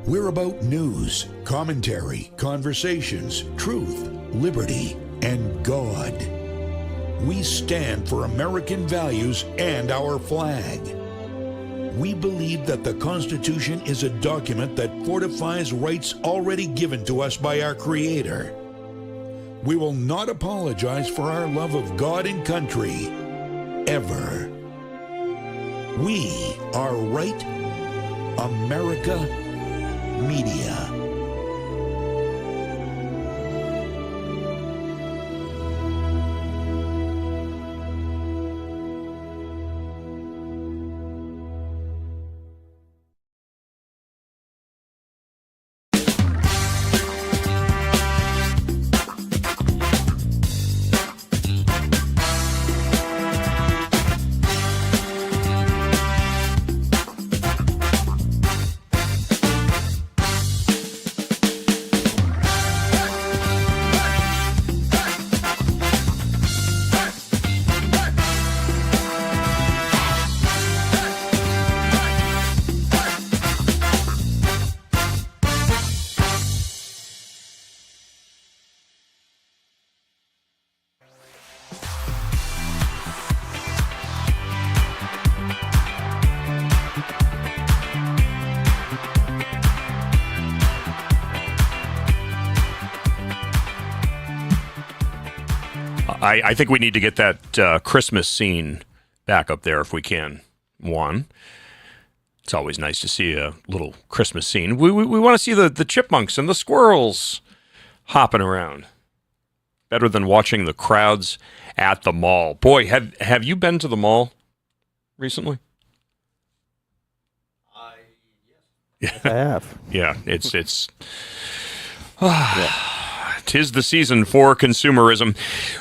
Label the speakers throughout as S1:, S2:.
S1: We're about news, commentary, conversations, truth, liberty, and God. We stand for American values and our flag. We believe that the Constitution is a document that fortifies rights already given to us by our Creator. We will not apologize for our love of God and country, ever. We are Right America Media.
S2: I think we need to get that Christmas scene back up there if we can. One, it's always nice to see a little Christmas scene. We want to see the chipmunks and the squirrels hopping around. Better than watching the crowds at the mall. Boy, have you been to the mall recently?
S3: Yes, I have.
S2: Yeah, it's. Tis the season for consumerism.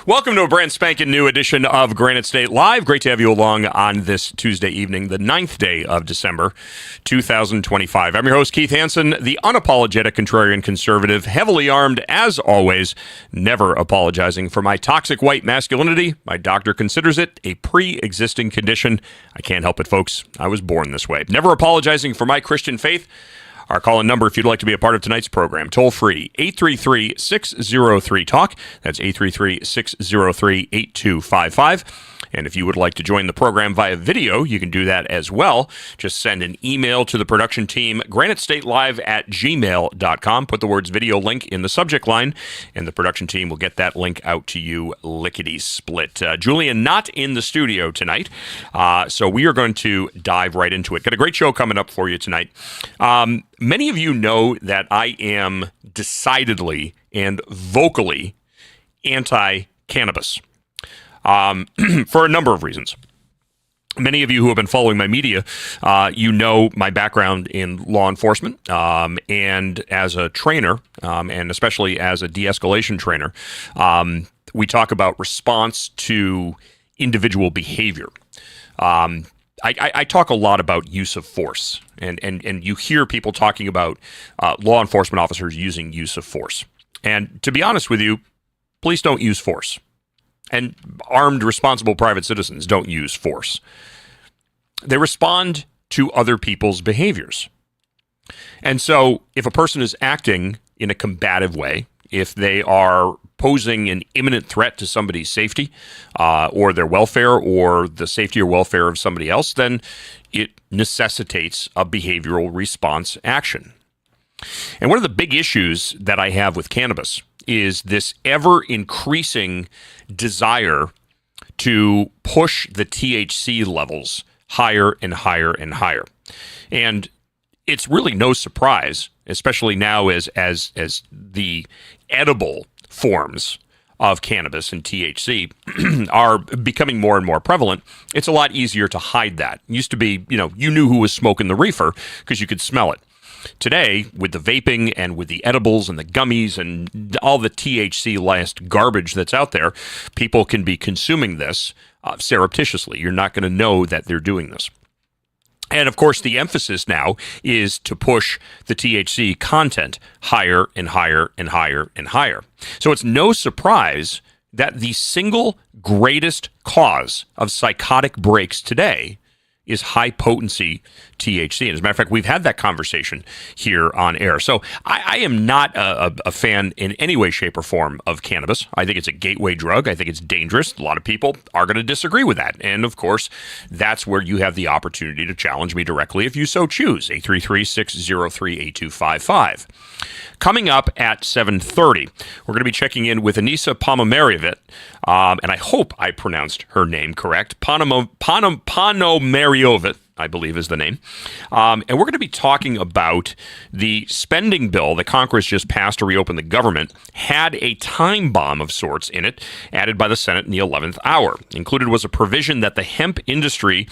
S2: Welcome to a brand spanking new edition of Granite State Live. Great to have you along on this Tuesday evening, the 9th day of December, 2025. I'm your host, Keith Hansen, the unapologetic contrarian conservative, heavily armed as always, never apologizing for my toxic white masculinity. My doctor considers it a pre-existing condition. I can't help it, folks. I was born this way. Never apologizing for my Christian faith. Our call-in number, if you'd like to be a part of tonight's program, toll-free, 833-603-TALK. That's 833-603-8255. And if you would like to join the program via video, you can do that as well. Just send an email to the production team, granitestatelive@gmail.com. Put the words video link in the subject line, and the production team will get that link out to you lickety-split. Julian not in the studio tonight, so we are going to dive right into it. Got a great show coming up for you tonight. Many of you know that I am decidedly and vocally anti-cannabis. For a number of reasons. Many of you who have been following my media, you know my background in law enforcement and as a trainer, and especially as a de-escalation trainer. We talk about response to individual behavior. I talk a lot about use of force, and you hear people talking about law enforcement officers using use of force. And to be honest with you, police don't use force. And armed, responsible private citizens don't use force. They respond to other people's behaviors. And so if a person is acting in a combative way, if they are posing an imminent threat to somebody's safety or their welfare or the safety or welfare of somebody else, then it necessitates a behavioral response action. And one of the big issues that I have with cannabis is this ever-increasing desire to push the THC levels higher and higher and higher. And it's really no surprise, especially now as the edible forms of cannabis and THC are becoming more and more prevalent. It's a lot easier to hide that. It used to be, you knew who was smoking the reefer because you could smell it. Today, with the vaping and with the edibles and the gummies and all the THC-laced garbage that's out there, people can be consuming this surreptitiously. You're not going to know that they're doing this. And of course, the emphasis now is to push the THC content higher and higher and higher and higher. So it's no surprise that the single greatest cause of psychotic breaks today is high-potency THC. And as a matter of fact, we've had that conversation here on air. So I am not a fan in any way, shape, or form of cannabis. I think it's a gateway drug. I think it's dangerous. A lot of people are going to disagree with that. And of course, that's where you have the opportunity to challenge me directly if you so choose. 833-603-8255. Coming up at 7:30, we're going to be checking in with Anissa Ponomariovit, and I hope I pronounced her name correct. Ponomariovit, I believe is the name. And we're going to be talking about the spending bill that Congress just passed to reopen the government had a time bomb of sorts in it, added by the Senate in the 11th hour. Included was a provision that the hemp industry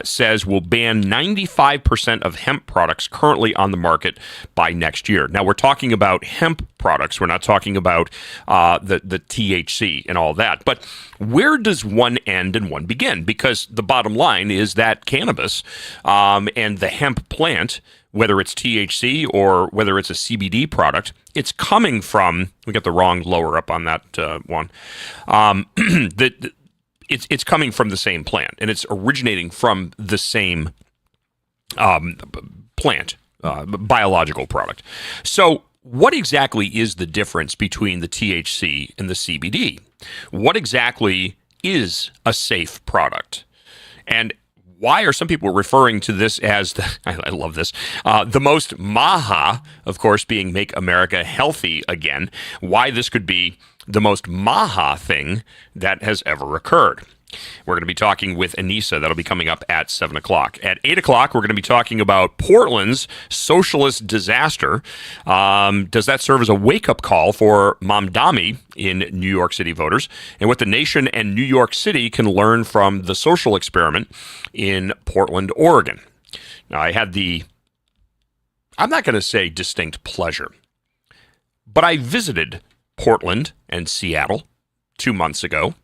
S2: says will ban 95% of hemp products currently on the market by next year. Now, we're talking about hemp products. We're not talking about the THC and all that. But where does one end and one begin? Because the bottom line is that cannabis and the hemp plant, whether it's THC or whether it's a CBD product, it's coming from, we got the wrong lower up on that one, it's coming from the same plant, and it's originating from the same plant, biological product. So what exactly is the difference between the THC and the CBD? What exactly is a safe product? And why are some people referring to this as, I love this, the most maha, of course, being Make America Healthy Again, why this could be the most maha thing that has ever occurred. We're going to be talking with Anissa. That'll be coming up at 7 o'clock. At 8 o'clock, we're going to be talking about Portland's socialist disaster. Does that serve as a wake-up call for Mamdani in New York City voters, and what the nation and New York City can learn from the social experiment in Portland, Oregon? Now, I had I'm not going to say distinct pleasure, but I visited Portland and Seattle 2 months ago.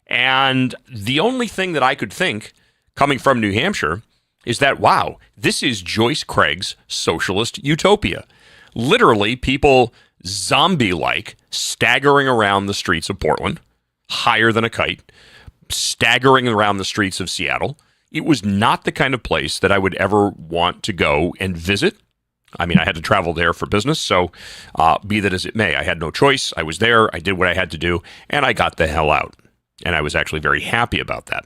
S2: And the only thing that I could think coming from New Hampshire is that, wow, this is Joyce Craig's socialist utopia. Literally, people zombie-like staggering around the streets of Portland, higher than a kite, staggering around the streets of Seattle. It was not the kind of place that I would ever want to go and visit. I mean, I had to travel there for business, so be that as it may, I had no choice. I was there, I did what I had to do, and I got the hell out. And I was actually very happy about that.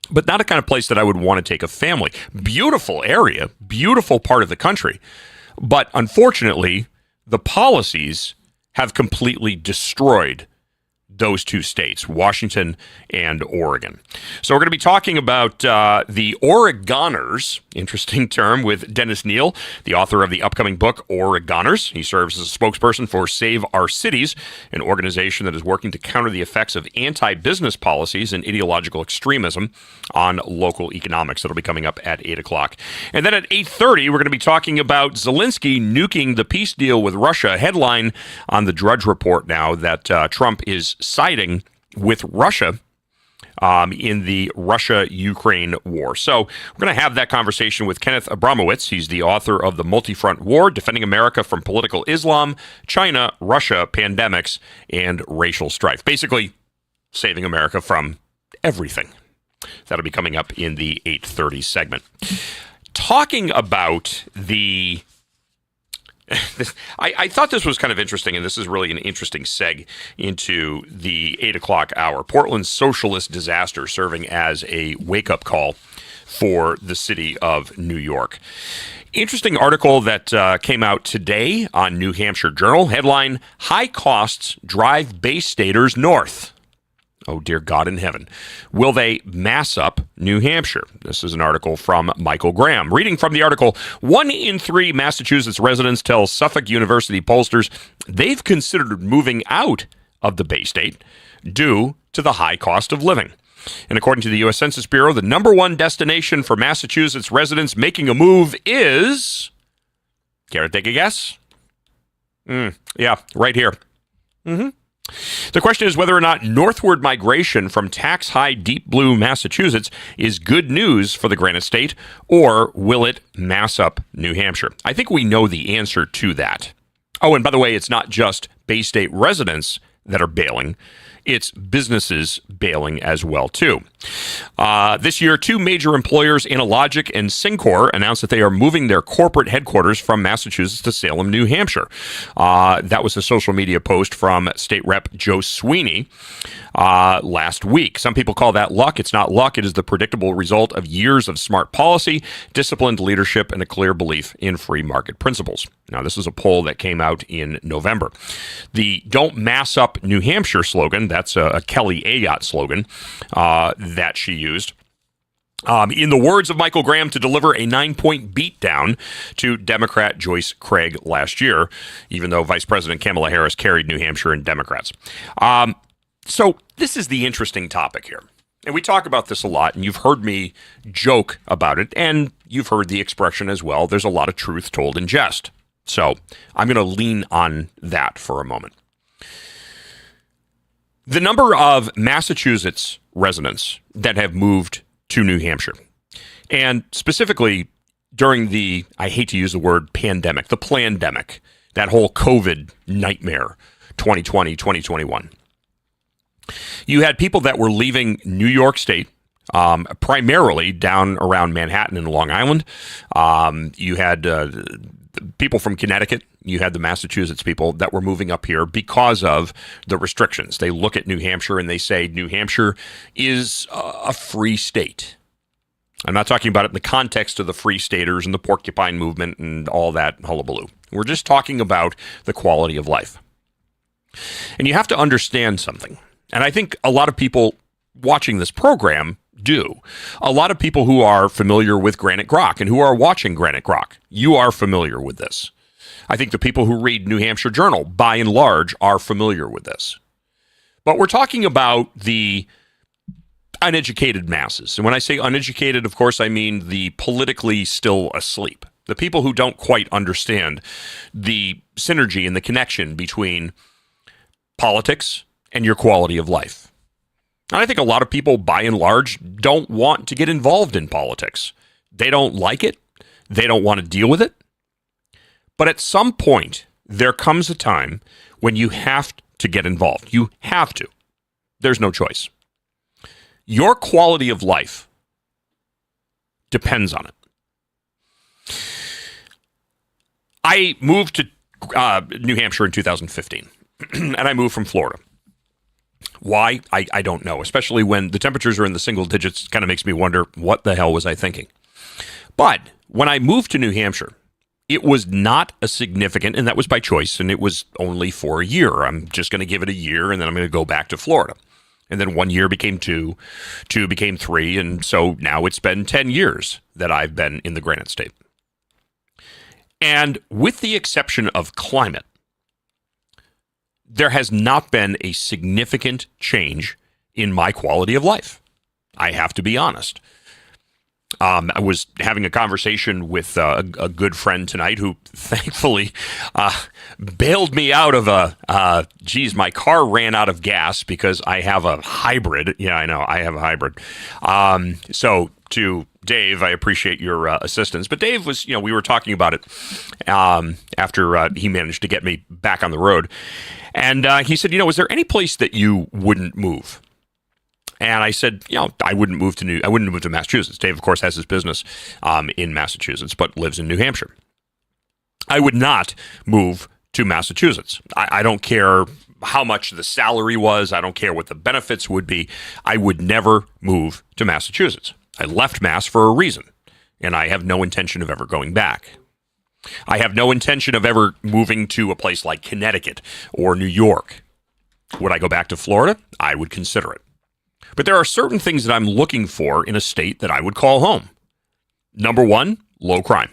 S2: But not a kind of place that I would want to take a family. Beautiful area, beautiful part of the country. But unfortunately, the policies have completely destroyed those two states, Washington and Oregon. So we're going to be talking about the Oregoners, interesting term, with Dennis Neal, the author of the upcoming book, Oregoners. He serves as a spokesperson for Save Our Cities, an organization that is working to counter the effects of anti-business policies and ideological extremism on local economics. That'll be coming up at 8 o'clock. And then at 8:30, we're going to be talking about Zelensky nuking the peace deal with Russia. A headline on the Drudge Report now that Trump is siding with Russia in the Russia-Ukraine war. So we're going to have that conversation with Kenneth Abramowitz. He's the author of The Multi-Front War, Defending America from Political Islam, China, Russia, Pandemics, and Racial Strife. Basically, saving America from everything. That'll be coming up in the 8:30 segment. Talking about the I thought this was kind of interesting, and this is really an interesting seg into the 8 o'clock hour. Portland's socialist disaster serving as a wake-up call for the city of New York. Interesting article that came out today on New Hampshire Journal. Headline, High Costs Drive Bay Staters North. Oh, dear God in heaven. Will they mass up New Hampshire? This is an article from Michael Graham. Reading from the article, 1 in 3 Massachusetts residents tell Suffolk University pollsters they've considered moving out of the Bay State due to the high cost of living. And according to the U.S. Census Bureau, the number one destination for Massachusetts residents making a move is... Care to take a guess? Yeah, right here. The question is whether or not northward migration from tax-high deep blue Massachusetts is good news for the Granite State, or will it mass up New Hampshire? I think we know the answer to that. Oh, and by the way, it's not just Bay State residents that are bailing. It's businesses bailing as well, too. This year, two major employers, Analogic and Syncor, announced that they are moving their corporate headquarters from Massachusetts to Salem, New Hampshire. That was a social media post from State Rep Joe Sweeney last week. Some people call that luck. It's not luck. It is the predictable result of years of smart policy, disciplined leadership, and a clear belief in free market principles. Now, this is a poll that came out in November. The Don't Mass Up New Hampshire slogan, that's a Kelly Ayotte slogan that she used. In the words of Michael Graham, to deliver a 9-point beatdown to Democrat Joyce Craig last year, even though Vice President Kamala Harris carried New Hampshire and Democrats. So this is the interesting topic here. And we talk about this a lot, and you've heard me joke about it, and you've heard the expression as well. There's a lot of truth told in jest. So I'm going to lean on that for a moment. The number of Massachusetts residents that have moved to New Hampshire, and specifically during the, I hate to use the word pandemic, the plandemic, that whole COVID nightmare, 2020, 2021. You had people that were leaving New York State, primarily down around Manhattan and Long Island. You had people from Connecticut. You had the Massachusetts people that were moving up here because of the restrictions. They look at New Hampshire and they say New Hampshire is a free state. I'm not talking about it in the context of the Free Staters and the Porcupine movement and all that hullabaloo. We're just talking about the quality of life. And you have to understand something. And I think a lot of people watching this program do. A lot of people who are familiar with Granite Grok and who are watching Granite Grok, you are familiar with this. I think the people who read New Hampshire Journal, by and large, are familiar with this. But we're talking about the uneducated masses. And when I say uneducated, of course, I mean the politically still asleep. The people who don't quite understand the synergy and the connection between politics and your quality of life. And I think a lot of people, by and large, don't want to get involved in politics. They don't like it. They don't want to deal with it. But at some point, there comes a time when you have to get involved. You have to. There's no choice. Your quality of life depends on it. I moved to New Hampshire in 2015, and I moved from Florida. Why? I don't know, especially when the temperatures are in the single digits. It kind of makes me wonder, what the hell was I thinking? But when I moved to New Hampshire, it was not a significant, and that was by choice, and it was only for a year. I'm just going to give it a year, and then I'm going to go back to Florida. And then 1 year became two became three, and so now it's been 10 years that I've been in the Granite State. And with the exception of climate, there has not been a significant change in my quality of life. I have to be honest. I was having a conversation with a good friend tonight who thankfully bailed me out of my car ran out of gas because I have a hybrid. Yeah, I know, I have a hybrid. So to Dave, I appreciate your assistance. But Dave was, we were talking about it after he managed to get me back on the road. And he said, is there any place that you wouldn't move? And I said, I wouldn't move to Massachusetts. Dave, of course, has his business in Massachusetts, but lives in New Hampshire. I would not move to Massachusetts. I don't care how much the salary was. I don't care what the benefits would be. I would never move to Massachusetts. I left Mass for a reason, and I have no intention of ever going back. I have no intention of ever moving to a place like Connecticut or New York. Would I go back to Florida? I would consider it. But there are certain things that I'm looking for in a state that I would call home. Number one, low crime.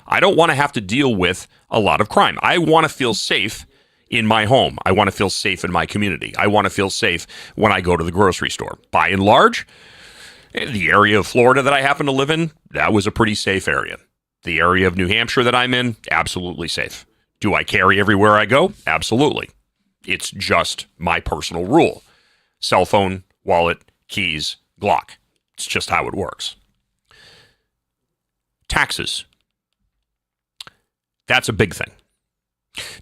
S2: I don't want to have to deal with a lot of crime. I want to feel safe in my home. I want to feel safe in my community. I want to feel safe when I go to the grocery store. By and large, the area of Florida that I happen to live in, that was a pretty safe area. The area of New Hampshire that I'm in, absolutely safe. Do I carry everywhere I go? Absolutely. It's just my personal rule. Cell phone, wallet, keys, Glock. It's just how it works. Taxes. That's a big thing.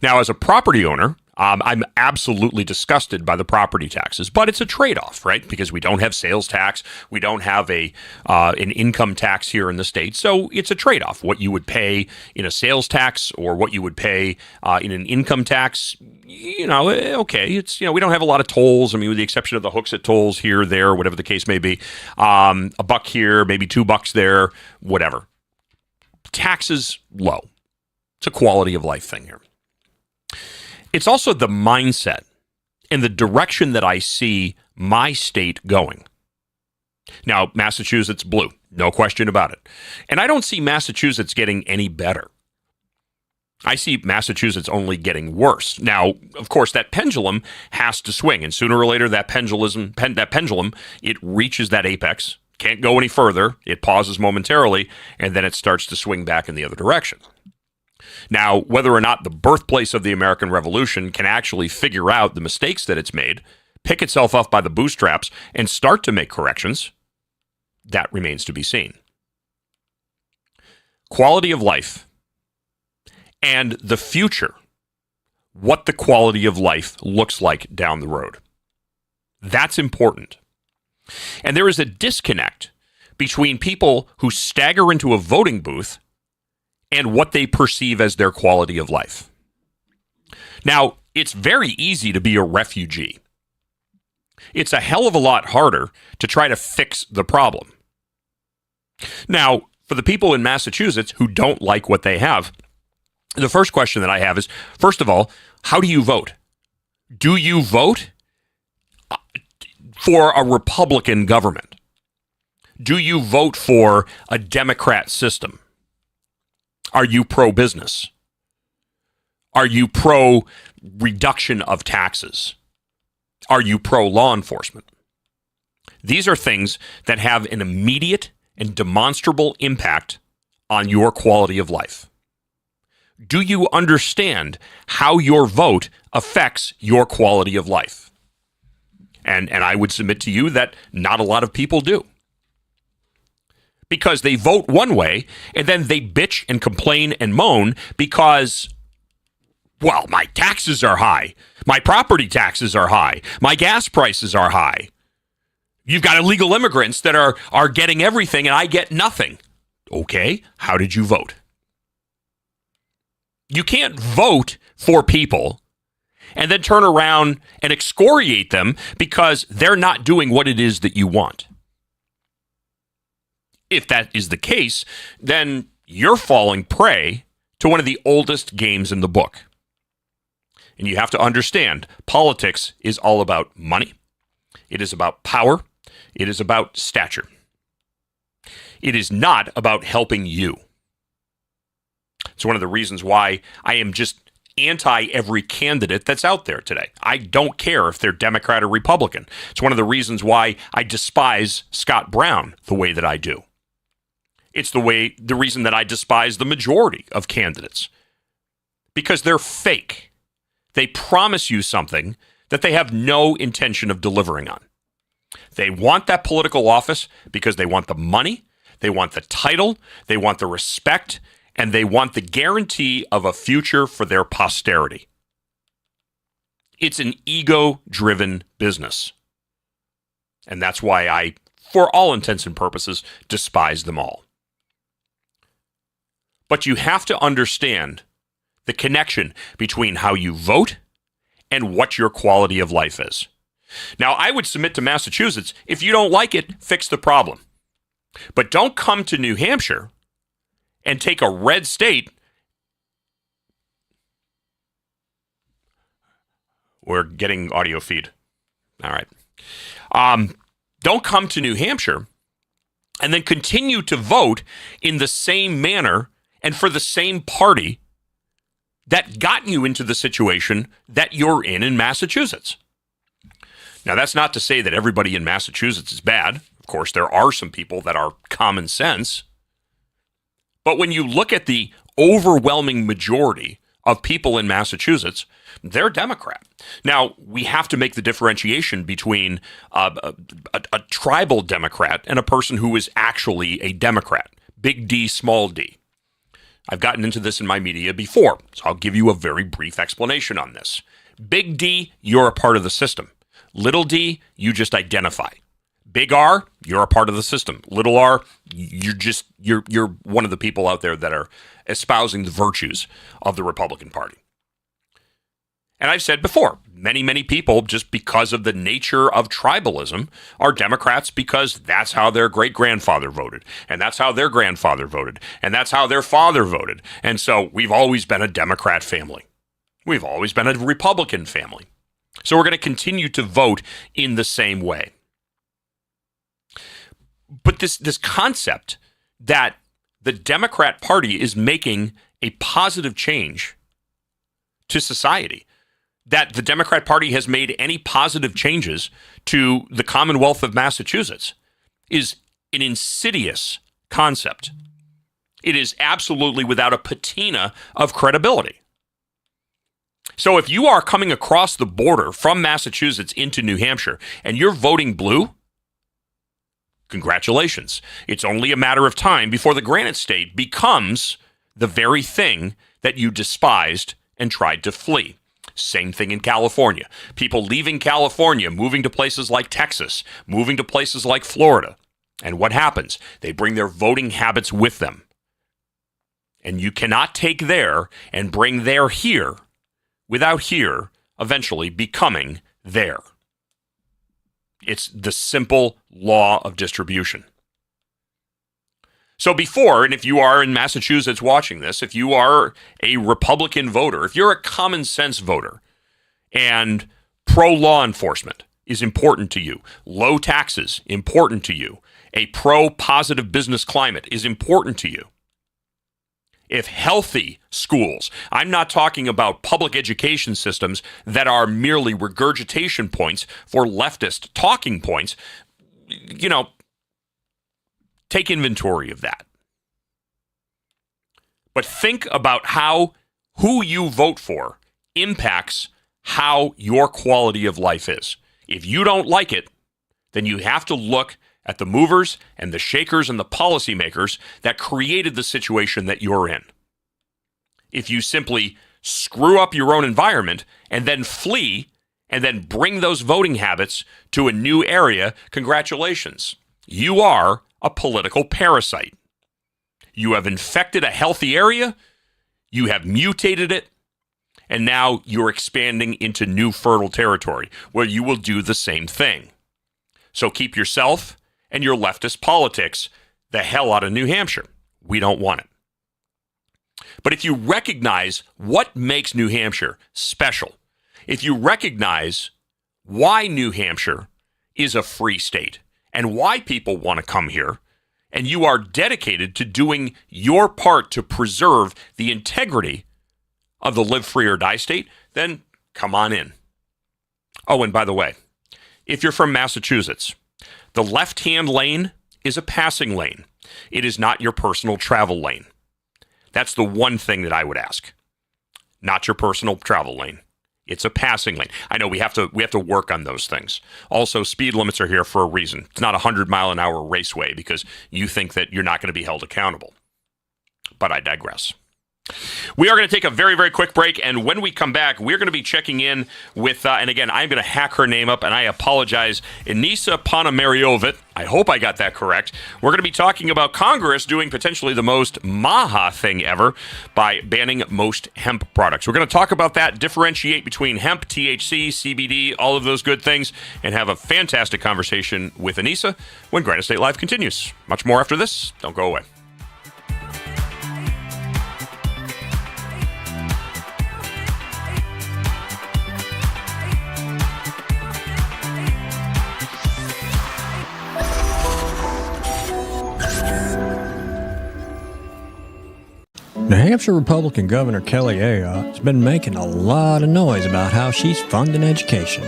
S2: Now, as a property owner, I'm absolutely disgusted by the property taxes, but it's a trade-off, right? Because we don't have sales tax, we don't have an income tax here in the state, so it's a trade-off. What you would pay in a sales tax or what you would pay in an income tax, okay, it's we don't have a lot of tolls. I mean, with the exception of the Hooksett tolls here, there, whatever the case may be, a buck here, maybe $2 there, whatever. Taxes low. It's a quality of life thing here. It's also the mindset and the direction that I see my state going. Now, Massachusetts blue, no question about it. And I don't see Massachusetts getting any better. I see Massachusetts only getting worse. Now, of course, that pendulum has to swing, and sooner or later that pendulum, it reaches that apex, can't go any further, it pauses momentarily, and then it starts to swing back in the other direction. Now, whether or not the birthplace of the American Revolution can actually figure out the mistakes that it's made, pick itself up by the bootstraps, and start to make corrections, that remains to be seen. Quality of life and the future, what the quality of life looks like down the road. That's important. And there is a disconnect between people who stagger into a voting booth and what they perceive as their quality of life. Now, it's very easy to be a refugee. It's a hell of a lot harder to try to fix the problem. Now, for the people in Massachusetts who don't like what they have, the first question that I have is, first of all, how do you vote? Do you vote for a Republican government? Do you vote for a Democrat system? Are you pro-business? Are you pro-reduction of taxes? Are you pro-law enforcement? These are things that have an immediate and demonstrable impact on your quality of life. Do you understand how your vote affects your quality of life? And I would submit to you that not a lot of people do. Because they vote one way, and then they bitch and complain and moan because, well, my taxes are high. My property taxes are high. My gas prices are high. You've got illegal immigrants that are getting everything, and I get nothing. Okay, how did you vote? You can't vote for people and then turn around and excoriate them because they're not doing what it is that you want. If that is the case, then you're falling prey to one of the oldest games in the book. And you have to understand, politics is all about money. It is about power. It is about stature. It is not about helping you. It's one of the reasons why I am just anti every candidate that's out there today. I don't care if they're Democrat or Republican. It's one of the reasons why I despise Scott Brown the way that I do. It's the reason that I despise the majority of candidates. Because they're fake. They promise you something that they have no intention of delivering on. They want that political office because they want the money, they want the title, they want the respect, and they want the guarantee of a future for their posterity. It's an ego-driven business. And that's why I, for all intents and purposes, despise them all. But you have to understand the connection between how you vote and what your quality of life is. Now, I would submit to Massachusetts, if you don't like it, fix the problem. But don't come to New Hampshire and take a red state. We're getting audio feed. All right. Don't come to New Hampshire and then continue to vote in the same manner and for the same party that got you into the situation that you're in Massachusetts. Now, that's not to say that everybody in Massachusetts is bad. Of course, there are some people that are common sense. But when you look at the overwhelming majority of people in Massachusetts, they're Democrat. Now, we have to make the differentiation between a tribal Democrat and a person who is actually a Democrat. Big D, small d. I've gotten into this in my media before, so I'll give you a very brief explanation on this. Big D, you're a part of the system. Little d, you just identify. Big R, you're a part of the system. Little r, you're one of the people out there that are espousing the virtues of the Republican Party. And I've said before, many people, just because of the nature of tribalism, are Democrats because that's how their great-grandfather voted, and that's how their grandfather voted, and that's how their father voted. And so we've always been a Democrat family. We've always been a Republican family. So we're going to continue to vote in the same way. But this concept that the Democrat Party is making a positive change to society, that the Democrat Party has made any positive changes to the Commonwealth of Massachusetts, is an insidious concept. It is absolutely without a patina of credibility. So if you are coming across the border from Massachusetts into New Hampshire and you're voting blue, congratulations. It's only a matter of time before the Granite State becomes the very thing that you despised and tried to flee. Same thing in California. People leaving California, moving to places like Texas, moving to places like Florida. And what happens? They bring their voting habits with them. And you cannot take there and bring there here without here eventually becoming there. It's the simple law of distribution. So before, and if you are in Massachusetts watching this, if you are a Republican voter, if you're a common sense voter, and pro-law enforcement is important to you, low taxes important to you, a pro-positive business climate is important to you, if healthy schools, I'm not talking about public education systems that are merely regurgitation points for leftist talking points, take inventory of that. But think about how who you vote for impacts how your quality of life is. If you don't like it, then you have to look at the movers and the shakers and the policymakers that created the situation that you're in. If you simply screw up your own environment and then flee and then bring those voting habits to a new area, congratulations. You are a political parasite. You have infected a healthy area, you have mutated it, and now you're expanding into new fertile territory where you will do the same thing. So keep yourself and your leftist politics the hell out of New Hampshire. We don't want it. But if you recognize what makes New Hampshire special, if you recognize why New Hampshire is a free state and why people want to come here, and you are dedicated to doing your part to preserve the integrity of the live free or die state, then come on in. Oh, and by the way, if you're from Massachusetts, the left-hand lane is a passing lane. It is not your personal travel lane. That's the one thing that I would ask. Not your personal travel lane. It's a passing lane. I know we have to work on those things. Also, speed limits are here for a reason. It's not a 100-mile-an-hour raceway because you think that you're not going to be held accountable. But I digress. We are going to take a very, very quick break, and when we come back, we're going to be checking in with, and again, I'm going to hack her name up, and I apologize, Inisa Ponomariovic. I hope I got that correct. We're going to be talking about Congress doing potentially the most Maha thing ever by banning most hemp products. We're going to talk about that, differentiate between hemp, THC, CBD, all of those good things, and have a fantastic conversation with Inisa when Granite State Live continues. Much more after this. Don't go away.
S4: New Hampshire Republican Governor Kelly Ayotte has been making a lot of noise about how she's funding education.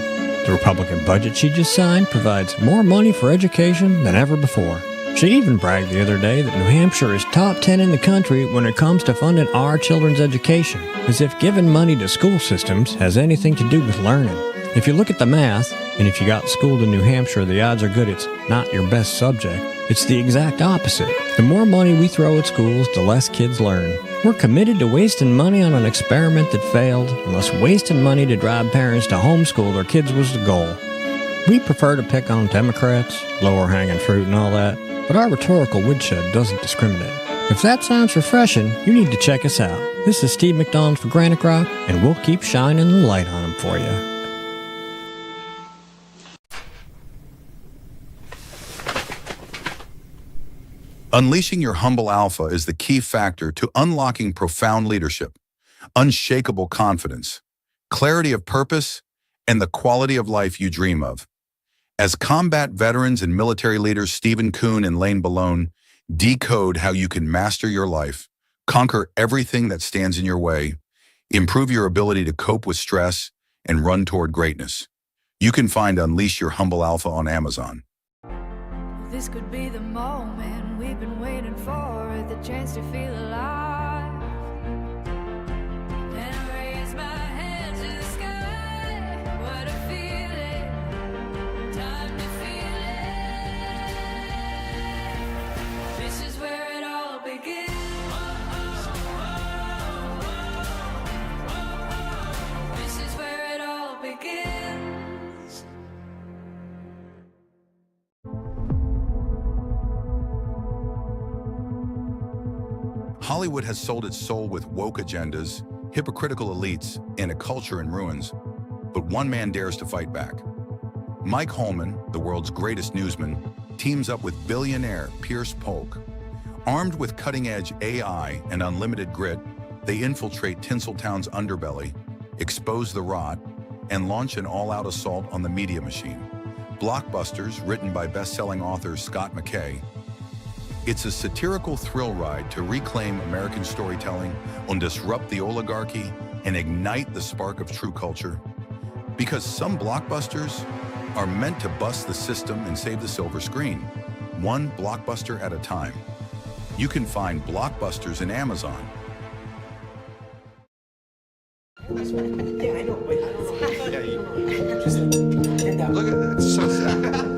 S4: The Republican budget she just signed provides more money for education than ever before. She even bragged the other day that New Hampshire is top 10 in the country when it comes to funding our children's education, as if giving money to school systems has anything to do with learning. If you look at the math, and if you got schooled in New Hampshire, the odds are good it's not your best subject. It's the exact opposite. The more money we throw at schools, the less kids learn. We're committed to wasting money on an experiment that failed, unless wasting money to drive parents to homeschool their kids was the goal. We prefer to pick on Democrats, lower hanging fruit and all that, but our rhetorical woodshed doesn't discriminate. If that sounds refreshing, you need to check us out. This is Steve McDonald for Granite Rock, and we'll keep shining the light on them for you.
S5: Unleashing your humble alpha is the key factor to unlocking profound leadership, unshakable confidence, clarity of purpose, and the quality of life you dream of. As combat veterans and military leaders Stephen Kuhn and Lane Ballone decode how you can master your life, conquer everything that stands in your way, improve your ability to cope with stress, and run toward greatness. You can find Unleash Your Humble Alpha on Amazon.
S6: This could be the moment we've been waiting for, the chance to feel alive. And I raise my hand to the sky, what a feeling, time to feel it. This is where it all begins. This is where it all begins.
S5: Hollywood has sold its soul with woke agendas, hypocritical elites, and a culture in ruins. But one man dares to fight back. Mike Holman, the world's greatest newsman, teams up with billionaire Pierce Polk. Armed with cutting-edge AI and unlimited grit, they infiltrate Tinseltown's underbelly, expose the rot, and launch an all-out assault on the media machine. Blockbusters, written by best-selling author Scott McKay. It's a satirical thrill ride to reclaim American storytelling and disrupt the oligarchy and ignite the spark of true culture. Because some blockbusters are meant to bust the system and save the silver screen, one blockbuster at a time. You can find Blockbusters in Amazon.
S7: Yeah, I know. Look at that. It's so sad.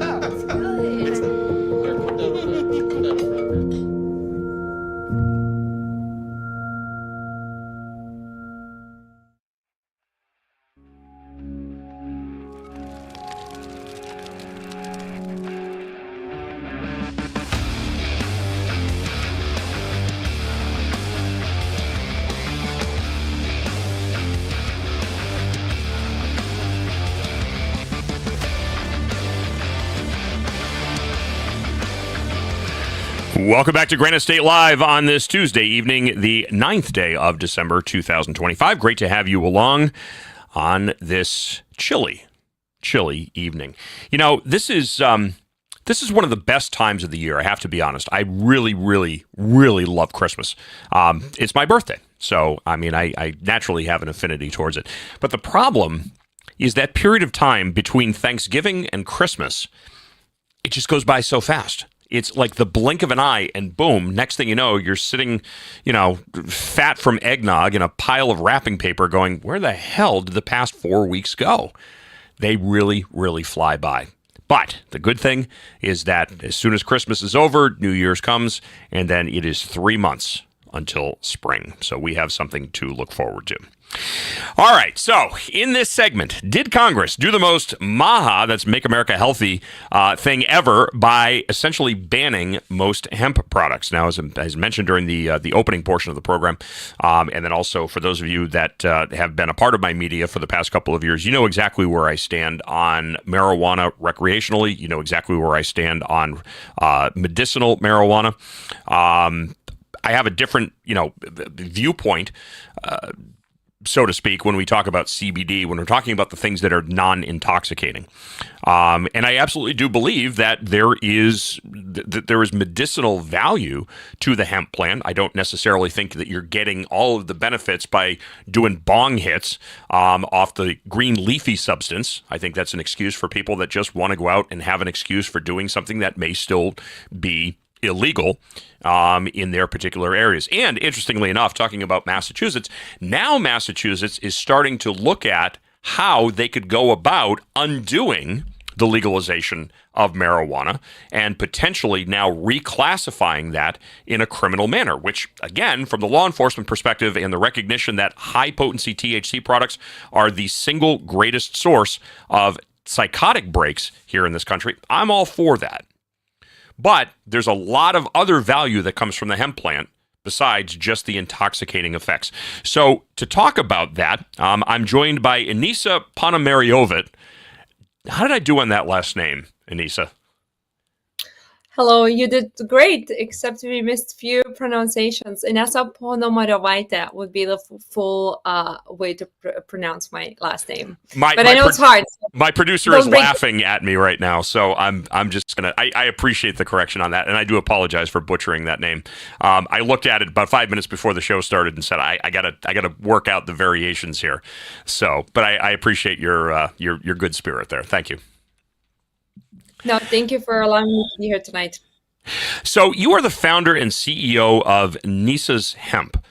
S2: Welcome back to Granite State Live on this Tuesday evening, the 9th day of December 2025. Great to have you along on this chilly evening. You know, this is one of the best times of the year, I have to be honest. I really, really, really love Christmas. It's my birthday, so, I mean, I naturally have an affinity towards it. But the problem is that period of time between Thanksgiving and Christmas, it just goes by so fast. It's like the blink of an eye, and boom, next thing you know, you're sitting, fat from eggnog in a pile of wrapping paper going, where the hell did the past 4 weeks go? They really, really fly by. But the good thing is that as soon as Christmas is over, New Year's comes, and then it is 3 months until spring. So we have something to look forward to. All right, so in this segment, did Congress do the most MAHA, that's Make America Healthy, thing ever by essentially banning most hemp products? Now, as mentioned during the opening portion of the program, and then also for those of you that have been a part of my media for the past couple of years, you know exactly where I stand on marijuana recreationally. You know exactly where I stand on medicinal marijuana. I have a different, viewpoint, so to speak, when we talk about CBD, when we're talking about the things that are non-intoxicating. And I absolutely do believe that there is medicinal value to the hemp plant. I don't necessarily think that you're getting all of the benefits by doing bong hits off the green leafy substance. I think that's an excuse for people that just want to go out and have an excuse for doing something that may still be illegal in their particular areas. And interestingly enough, talking about Massachusetts, now Massachusetts is starting to look at how they could go about undoing the legalization of marijuana and potentially now reclassifying that in a criminal manner, which, again, from the law enforcement perspective and the recognition that high potency THC products are the single greatest source of psychotic breaks here in this country, I'm all for that. But there's a lot of other value that comes from the hemp plant besides just the intoxicating effects. So to talk about that, I'm joined by Anisa Ponomariovic. How did I do on that last name, Anisa?
S8: Hello, you did great, except we missed few pronunciations. Inessa Ponomariovaite would be the full way to pronounce my last name. But I know it's hard. So
S2: my producer is laughing at me right now, so I'm just gonna. I appreciate the correction on that, and I do apologize for butchering that name. I looked at it about 5 minutes before the show started and said I gotta work out the variations here. So, but I appreciate your good spirit there. Thank you.
S8: No, thank you for allowing me to be here tonight.
S2: So you are the founder and CEO of Nisa's Hemp.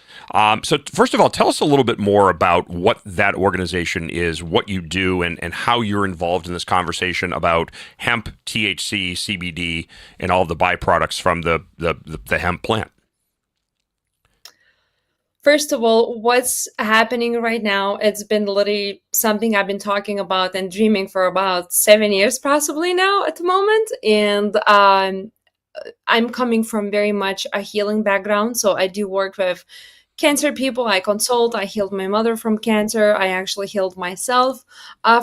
S2: So first of all, tell us a little bit more about what that organization is, what you do, and how you're involved in this conversation about hemp, THC, CBD, and all of the byproducts from the hemp plant.
S8: First of all, what's happening right now, it's been literally something I've been talking about and dreaming for about 7 years possibly now at the moment. And I'm coming from very much a healing background. So I do work with cancer people. I consult. I healed my mother from cancer. I actually healed myself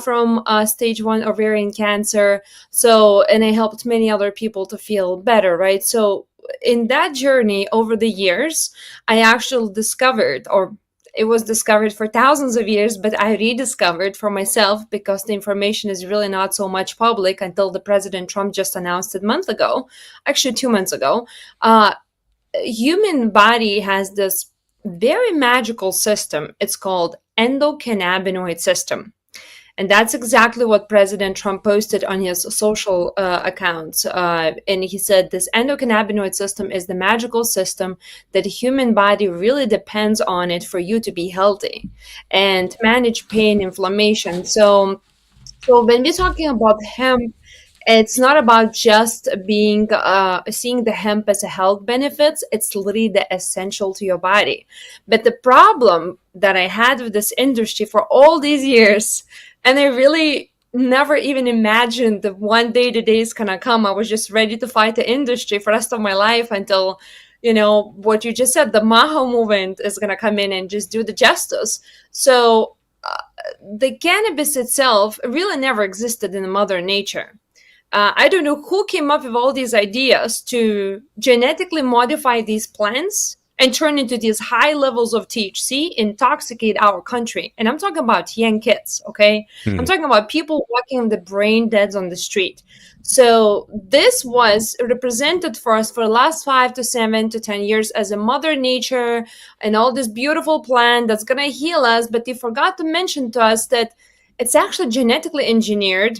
S8: from stage 1 ovarian cancer. So, and I helped many other people to feel better, right? So in that journey over the years, I actually discovered, or it was discovered for thousands of years, but I rediscovered for myself because the information is really not so much public until the President Trump just announced it a month ago, actually 2 months ago. Human body has this very magical system. It's called endocannabinoid system. And that's exactly what President Trump posted on his social accounts. And he said this endocannabinoid system is the magical system that the human body really depends on it for you to be healthy and manage pain, inflammation. So when we're talking about hemp, it's not about just being seeing the hemp as a health benefits. It's literally the essential to your body. But the problem that I had with this industry for all these years, and I really never even imagined that one day the day is gonna come. I was just ready to fight the industry for the rest of my life until, you know, what you just said, the Maho movement is gonna come in and just do the justice. So the cannabis itself really never existed in Mother Nature. I don't know who came up with all these ideas to genetically modify these plants and turn into these high levels of THC, intoxicate our country. And I'm talking about young kids, okay? I'm talking about people walking the brain dead on the street. So this was represented for us for the last 5 to 7 to 10 years as a Mother Nature and all this beautiful plant that's gonna heal us. But they forgot to mention to us that it's actually genetically engineered,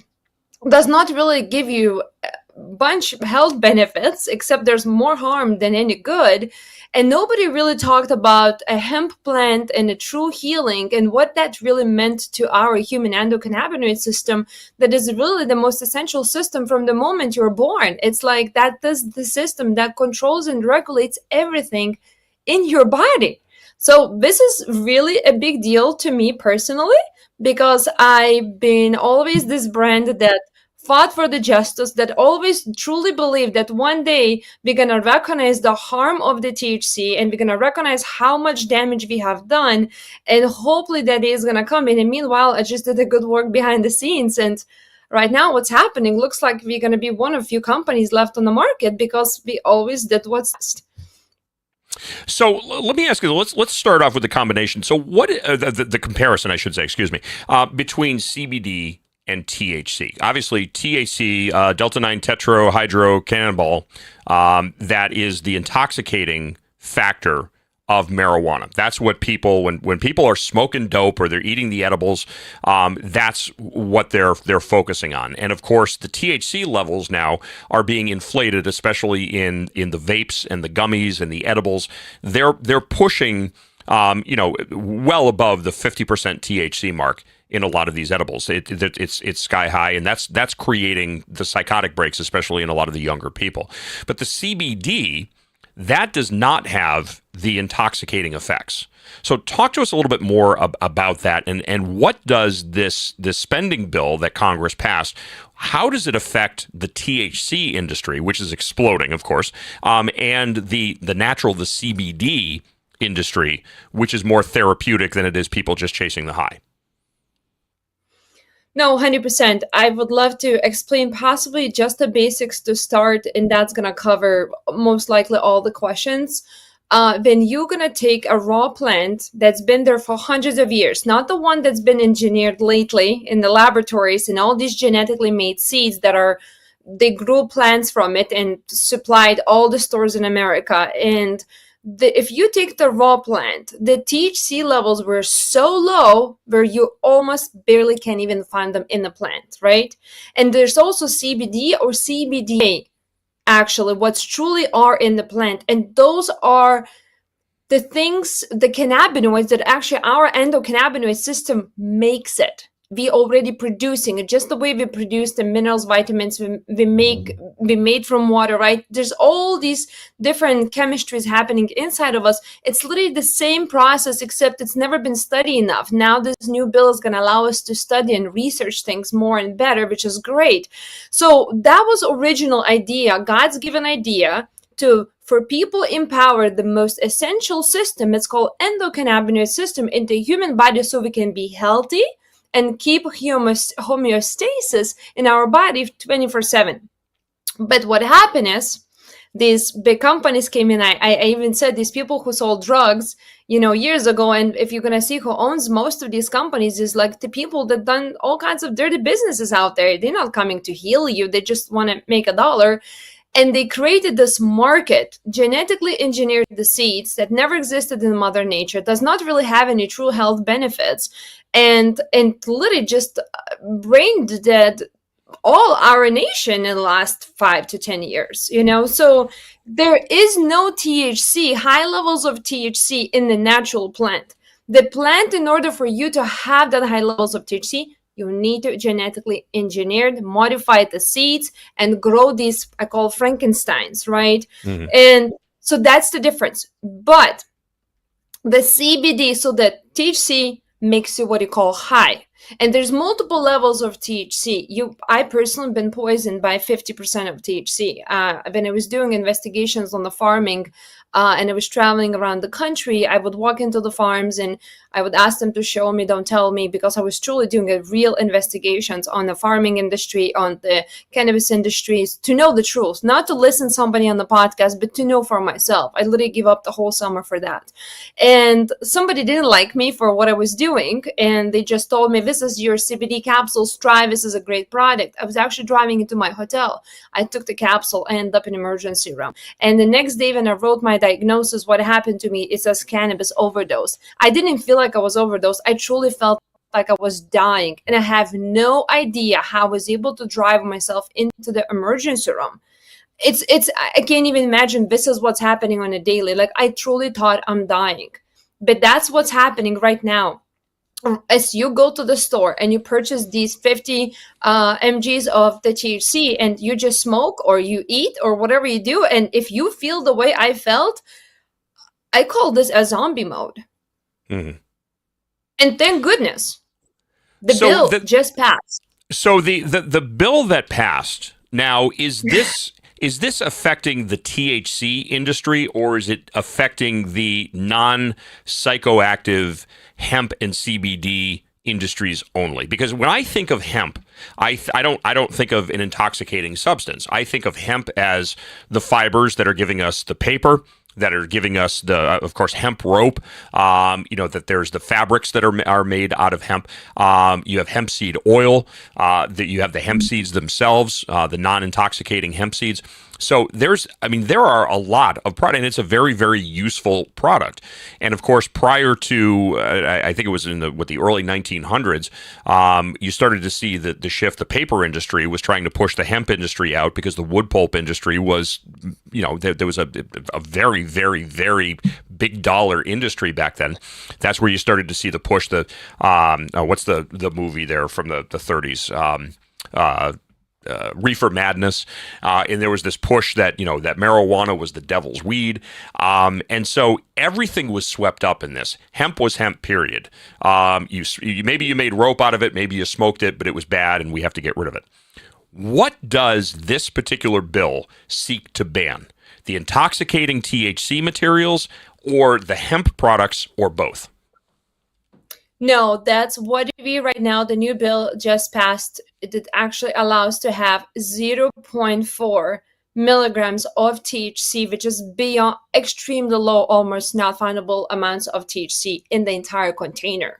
S8: does not really give you a bunch of health benefits, except there's more harm than any good. And nobody really talked about a hemp plant and a true healing and what that really meant to our human endocannabinoid system. That is really the most essential system from the moment you're born. It's like that is the system that controls and regulates everything in your body. So this is really a big deal to me personally, because I've been always this brand that fought for the justice, that always truly believed that one day we're going to recognize the harm of the THC and we're going to recognize how much damage we have done, and hopefully that day is going to come in. And meanwhile, I just did the good work behind the scenes, and right now what's happening looks like we're going to be one of few companies left on the market because we always did what's.
S2: So let me ask you. Let's start off with the combination. So what the comparison, I should say, excuse me, between CBD and THC. Obviously, THC, delta-9 tetrahydrocannabinol, that is the intoxicating factor of marijuana. That's what people, when people are smoking dope or they're eating the edibles, that's what they're focusing on. And of course, the THC levels now are being inflated, especially in the vapes and the gummies and the edibles. They're pushing well above the 50% THC mark in a lot of these edibles. It's sky high, and that's creating the psychotic breaks, especially in a lot of the younger people. But the CBD, that does not have the intoxicating effects. So talk to us a little bit more about that, and what does this spending bill that Congress passed, how does it affect the THC industry, which is exploding, of course, and the CBD industry, which is more therapeutic than it is people just chasing the high?
S8: No, 100%. I would love to explain possibly just the basics to start, and that's going to cover most likely all the questions. Then you're going to take a raw plant that's been there for hundreds of years, not the one that's been engineered lately in the laboratories and all these genetically made seeds they grew plants from it and supplied all the stores in America. And if you take the raw plant, the THC levels were so low where you almost barely can even find them in the plant, right? And there's also CBD or CBDA, actually, what's truly are in the plant. And those are the things, the cannabinoids that actually our endocannabinoid system makes it. We already producing it, just the way we produce the minerals, vitamins we made from water, right? There's all these different chemistries happening inside of us. It's literally the same process, except it's never been studied enough. Now this new bill is going to allow us to study and research things more and better, which is great. So that was original idea, God's given idea for people empower the most essential system. It's called endocannabinoid system in the human body, so we can be healthy and keep homeostasis in our body 24/7. But what happened is these big companies came in. I even said these people who sold drugs, years ago. And if you're going to see who owns most of these companies is like the people that done all kinds of dirty businesses out there. They're not coming to heal you. They just want to make a dollar. And they created this market, genetically engineered the seeds that never existed in Mother Nature, does not really have any true health benefits, and literally just brain dead all our nation in the last 5 to 10 years, So there is no THC, high levels of THC in the natural plant. The plant, in order for you to have that high levels of THC, you need to genetically engineered, modify the seeds and grow these, I call Frankensteins, right? Mm-hmm. And so that's the difference. But the CBD, so the THC makes you what you call high. And there's multiple levels of THC. I personally been poisoned by 50% of THC. When I was doing investigations on the farming, and I was traveling around the country, I would walk into the farms and I would ask them to show me, don't tell me, because I was truly doing a real investigations on the farming industry, on the cannabis industries, to know the truth, not to listen to somebody on the podcast, but to know for myself. I literally give up the whole summer for that. And somebody didn't like me for what I was doing. And they just told me, this is your CBD capsules, try, this is a great product. I was actually driving into my hotel. I took the capsule, I ended up in emergency room. And the next day when I wrote my diagnosis, what happened to me, it says cannabis overdose. I didn't feel like I was overdosed. I truly felt like I was dying. And I have no idea how I was able to drive myself into the emergency room. I can't even imagine this is what's happening on a daily. Like, I truly thought I'm dying. But that's what's happening right now. As you go to the store and you purchase these 50 mgs of the THC and you just smoke or you eat or whatever you do, and if you feel the way I felt, I call this a zombie mode. Mm-hmm. And thank goodness the bill just passed.
S2: So the bill that passed now, is this affecting the THC industry, or is it affecting the non-psychoactive hemp and CBD industries only? Because when I think of hemp, I don't think of an intoxicating substance. I think of hemp as the fibers that are giving us the paper, that are giving us the, of course, hemp rope. That there's the fabrics that are made out of hemp. You have hemp seed oil. That you have the hemp seeds themselves, the non-intoxicating hemp seeds. So there are a lot of product, and it's a very, very useful product. And of course, prior to, I think it was in the early 1900s, you started to see the shift. The paper industry was trying to push the hemp industry out because the wood pulp industry was, there was a very, very, very big dollar industry back then. That's where you started to see the push. What's the movie there from the 30s? Reefer Madness, and there was this push that that marijuana was the devil's weed, and so everything was swept up in this. Hemp was hemp, period. Maybe you made rope out of it, maybe you smoked it, but it was bad, and we have to get rid of it. What does this particular bill seek to ban? The intoxicating THC materials, or the hemp products, or both?
S8: No, that's what we right now. The new bill just passed. It actually allows to have 0.4 milligrams of THC, which is beyond extremely low, almost not findable amounts of THC in the entire container.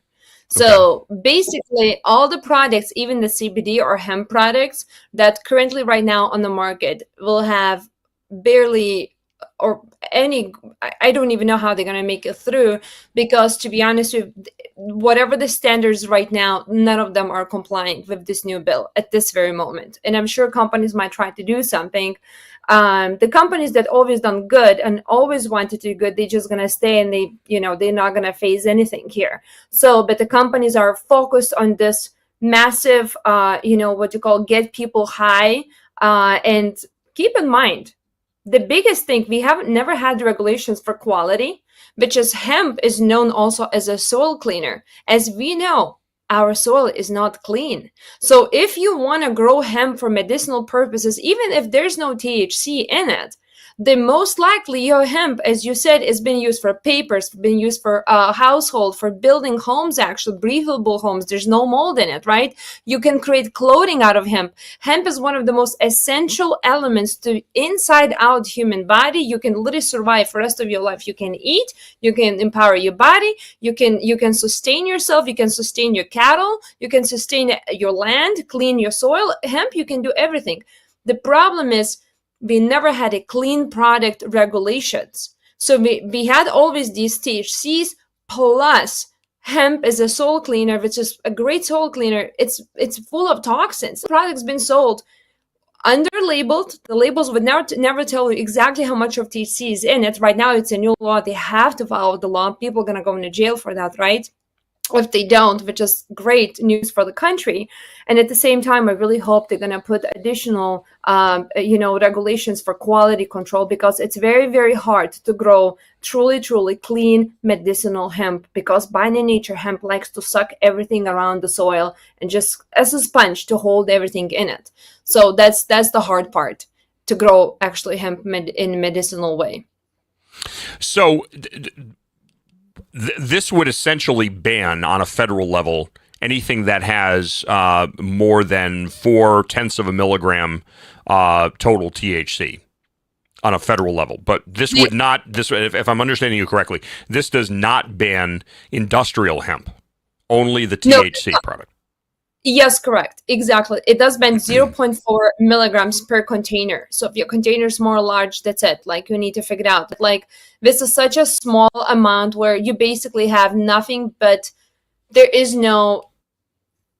S8: So basically, all the products, even the CBD or hemp products that currently right now on the market, will have barely or any, I don't even know how they're going to make it through, because to be honest with whatever the standards right now, none of them are complying with this new bill at this very moment. And I'm sure companies might try to do something. The companies that always done good and always wanted to do good, they're just going to stay, and they're not going to face anything here. So, but the companies are focused on this massive, what you call get people high. And keep in mind, the biggest thing, we have never had regulations for quality, which is hemp is known also as a soil cleaner. As we know, our soil is not clean. So if you want to grow hemp for medicinal purposes, even if there's no THC in it, then most likely your hemp, as you said, is being used for papers, been used for household, for building homes, actually breathable homes. There's no mold in it, right? You can create clothing out of hemp. Hemp is one of the most essential elements to inside out human body. You can literally survive for the rest of your life. You can eat, you can empower your body, you can sustain yourself, you can sustain your cattle, you can sustain your land, clean your soil. Hemp, you can do everything. The problem is, we never had a clean product regulations. So we had always these THCs plus hemp is a soil cleaner, which is a great soil cleaner. It's full of toxins. The product's been sold under-labeled. The labels would never tell you exactly how much of THC is in it. Right now, it's a new law. They have to follow the law. People are going to go into jail for that, right? If they don't, which is great news for the country. And at the same time, I really hope they're going to put additional, regulations for quality control, because it's very, very hard to grow truly, truly clean medicinal hemp, because by nature, hemp likes to suck everything around the soil and just as a sponge to hold everything in it. So that's the hard part, to grow actually hemp in a medicinal way.
S2: So this would essentially ban on a federal level anything that has more than 0.4 of a milligram total THC on a federal level. But this would not, if I'm understanding you correctly, this does not ban industrial hemp, only the THC product.
S8: Yes, correct. Exactly. It does ban 0.4 milligrams per container. So if your container is more large, that's it. Like, you need to figure it out. Like, this is such a small amount where you basically have nothing, but there is no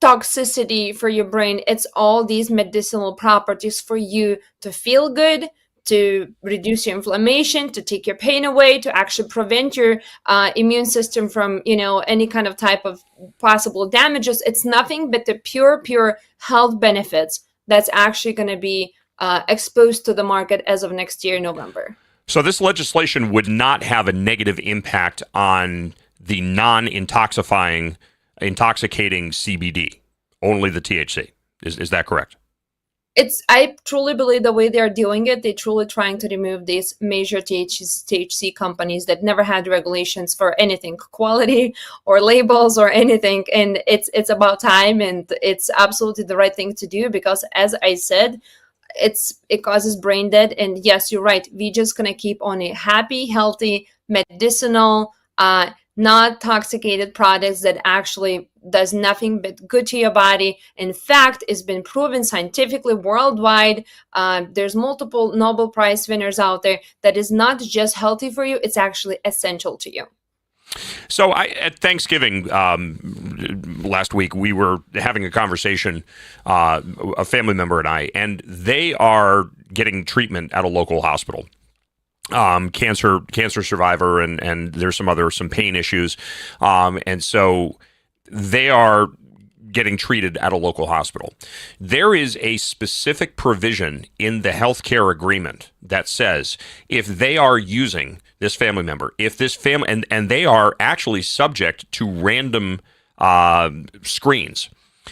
S8: toxicity for your brain. It's all these medicinal properties for you to feel good, to reduce your inflammation, to take your pain away, to actually prevent your immune system from, any kind of type of possible damages. It's nothing but the pure health benefits that's actually going to be exposed to the market as of next year, November.
S2: So this legislation would not have a negative impact on the intoxicating CBD, only the THC. Is that correct?
S8: I truly believe the way they're doing it, they're truly trying to remove these major THC companies that never had regulations for anything, quality or labels or anything. And it's about time, and it's absolutely the right thing to do, because as I said, it causes brain dead. And yes, you're right. We're just going to keep on a happy, healthy, medicinal, not toxicated products that actually does nothing but good to your body. In fact, it's been proven scientifically worldwide. There's multiple Nobel Prize winners out there that is not just healthy for you, it's actually essential to you.
S2: So at Thanksgiving last week, we were having a conversation, a family member and I, and they are getting treatment at a local hospital. cancer survivor, and there's some pain issues, and so they are getting treated at a local hospital. There is a specific provision in the healthcare agreement that says if they are using this family member, if this family and they are actually subject to random screens.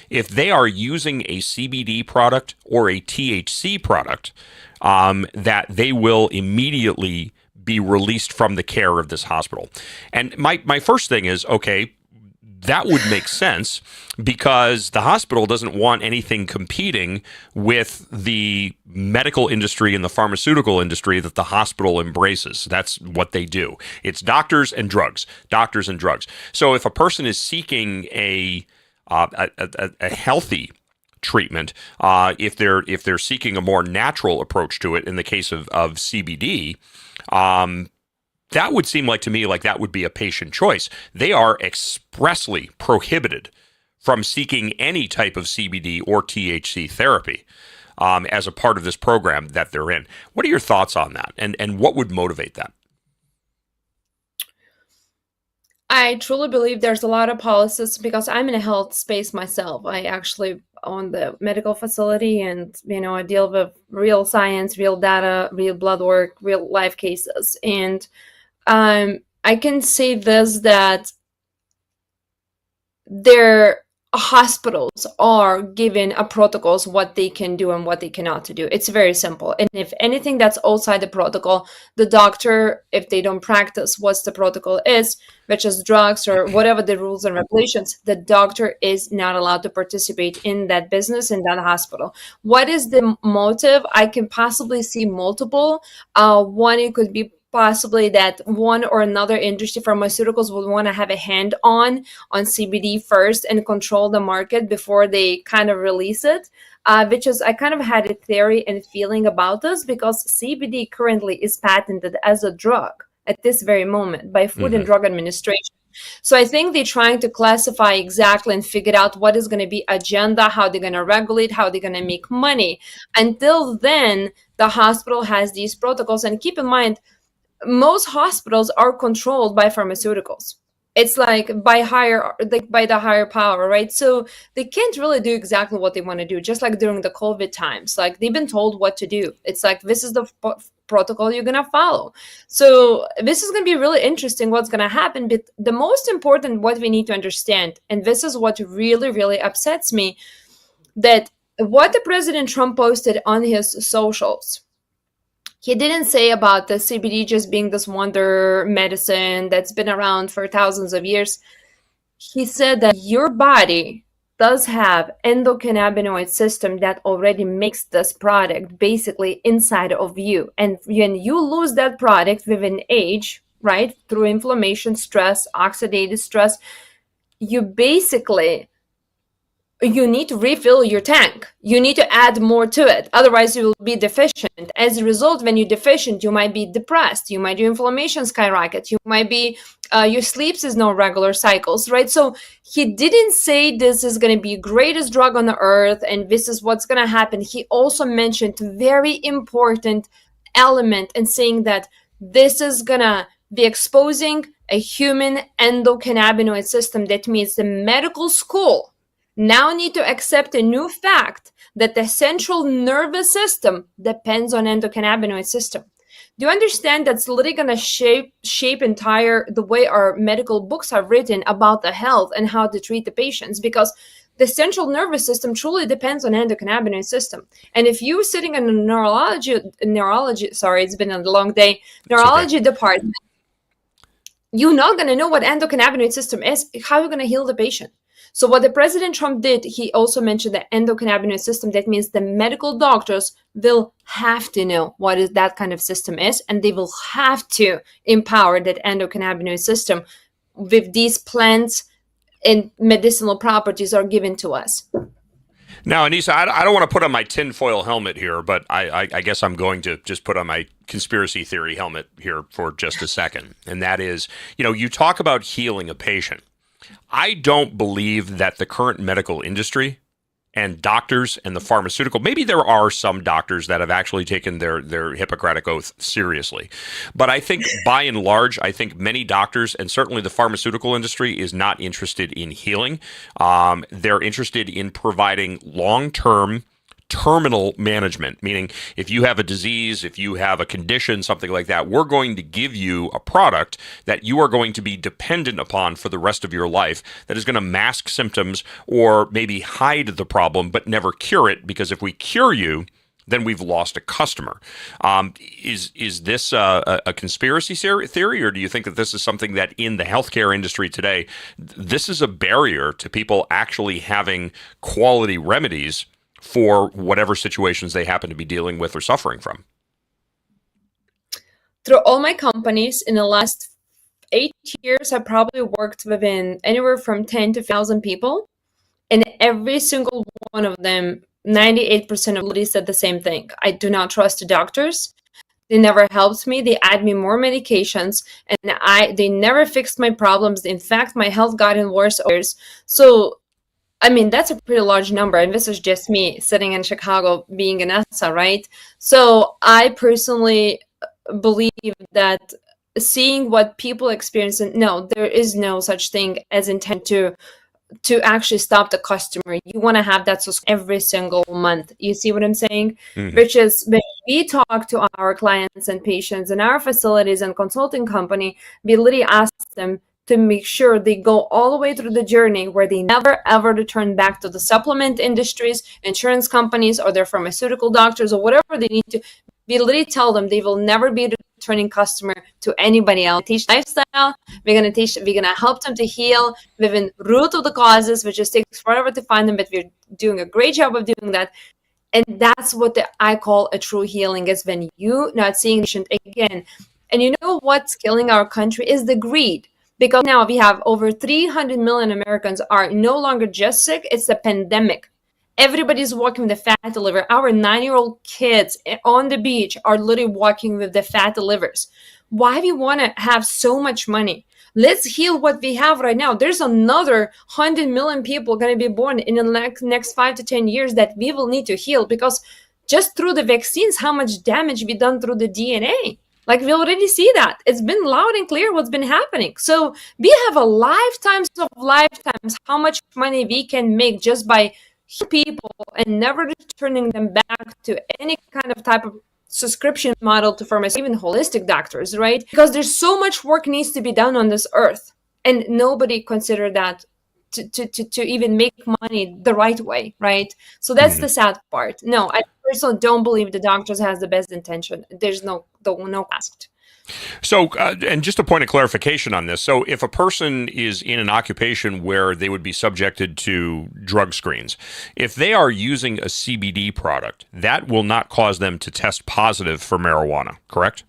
S2: If they are using a CBD product or a THC product, that they will immediately be released from the care of this hospital. And my first thing is, okay, that would make sense because the hospital doesn't want anything competing with the medical industry and the pharmaceutical industry that the hospital embraces. That's what they do. It's doctors and drugs, doctors and drugs. So if a person is seeking a healthy treatment, if they're seeking a more natural approach to it, in the case of CBD, that would seem like to me like that would be a patient choice. They are expressly prohibited from seeking any type of CBD or THC therapy as a part of this program that they're in. What are your thoughts on that, and what would motivate that?
S8: I truly believe there's a lot of policies because I'm in a health space myself. I actually own the medical facility, and I deal with real science, real data, real blood work, real life cases. And I can say this, that their hospitals are given a protocols what they can do and what they cannot to do. It's very simple. And if anything that's outside the protocol, the doctor, if they don't practice what the protocol is, which is drugs or whatever the rules and regulations, the doctor is not allowed to participate in that business, in that hospital. What is the motive? I can possibly see multiple. One, it could be possibly that one or another industry, pharmaceuticals, would want to have a hand on CBD first and control the market before they kind of release it, which is, I kind of had a theory and feeling about this because CBD currently is patented as a drug at this very moment by Food and Drug Administration. So I think they're trying to classify exactly and figure out what is going to be agenda, how they're going to regulate, how they're going to make money. Until then, the hospital has these protocols. And keep in mind, most hospitals are controlled by pharmaceuticals. It's like by the higher power, right? So they can't really do exactly what they want to do. Just like during the COVID times, like they've been told what to do. It's like, this is the protocol you're going to follow. So this is going to be really interesting what's going to happen. But the most important, what we need to understand, and this is what really, really upsets me, that what the President Trump posted on his socials, he didn't say about the CBD just being this wonder medicine that's been around for thousands of years. He said that your body does have endocannabinoid system that already makes this product basically inside of you. And when you lose that product within age, right, through inflammation, stress, oxidative stress, you need to refill your tank. You need to add more to it. Otherwise, you will be deficient. As a result, when you're deficient, you might be depressed. You might do inflammation skyrocket. You might be, your sleeps is no regular cycles, right? So he didn't say this is going to be greatest drug on the earth and this is what's going to happen. He also mentioned very important element in saying that this is going to be exposing a human endocannabinoid system. That means the medical school now need to accept a new fact that the central nervous system depends on endocannabinoid system. Do you understand that's literally going to shape entire the way our medical books are written about the health and how to treat the patients? Because the central nervous system truly depends on endocannabinoid system. And if you're sitting in a neurology, sorry, it's been a long day, neurology department, you're not going to know what endocannabinoid system is. How are you going to heal the patient? So what the President Trump did, he also mentioned the endocannabinoid system. That means the medical doctors will have to know what is that kind of system is, and they will have to empower that endocannabinoid system with these plants and medicinal properties are given to us.
S2: Now, Anissa, I don't want to put on my tinfoil helmet here, but I guess I'm going to just put on my conspiracy theory helmet here for just a second. And that is, you talk about healing a patient. I don't believe that the current medical industry and doctors and the pharmaceutical. Maybe there are some doctors that have actually taken their Hippocratic oath seriously. But I think by and large, I think many doctors and certainly the pharmaceutical industry is not interested in healing. They're interested in providing long-term terminal management, meaning if you have a disease, if you have a condition, something like that, we're going to give you a product that you are going to be dependent upon for the rest of your life that is going to mask symptoms or maybe hide the problem but never cure it, because if we cure you, then we've lost a customer. Is this a conspiracy theory, or do you think that this is something that in the healthcare industry today, this is a barrier to people actually having quality remedies for whatever situations they happen to be dealing with or suffering from?
S8: Through all my companies in the last 8 years, I probably worked within anywhere from 10 to 1,000 people. And every single one of them, 98% of ladies said the same thing. I do not trust the doctors. They never helped me. They add me more medications, and they never fixed my problems. In fact, my health gotten worse. So I mean, that's a pretty large number, and this is just me sitting in Chicago being an ESSA, right? So I personally believe that seeing what people experience, and no, there is no such thing as intent to actually stop the customer. You want to have that every single month. You see what I'm saying?
S2: Mhm.
S8: Which is when we talk to our clients and patients in our facilities and consulting company, we literally ask them to make sure they go all the way through the journey where they never ever return back to the supplement industries, insurance companies, or their pharmaceutical doctors, or whatever they need to. We literally tell them they will never be a returning customer to anybody else. Teach lifestyle. We're gonna help them to heal within root of the causes, which just takes forever to find them, but we're doing a great job of doing that. And that's what I call a true healing, is when you not seeing the patient again. And you know what's killing our country is the greed. Because now we have over 300 million Americans are no longer just sick, it's a pandemic. Everybody's walking with the fatty liver. Our 9-year-old kids on the beach are literally walking with the fatty livers. Why we want to have so much money? Let's heal what we have right now. There's another 100 million people going to be born in the next 5 to 10 years that we will need to heal, because just through the vaccines, how much damage we done through the DNA. Like, we already see that. It's been loud and clear what's been happening. So we have a lifetimes of lifetimes how much money we can make just by healing people and never returning them back to any kind of type of subscription model to pharmacy, even holistic doctors, right? Because there's so much work needs to be done on this earth, and nobody considered that to even make money the right way, right? So that's the sad part. No, I personally don't believe the doctors has the best intention. There's no asked.
S2: So, and just a point of clarification on this. So, if a person is in an occupation where they would be subjected to drug screens, if they are using a CBD product, that will not cause them to test positive for marijuana, correct?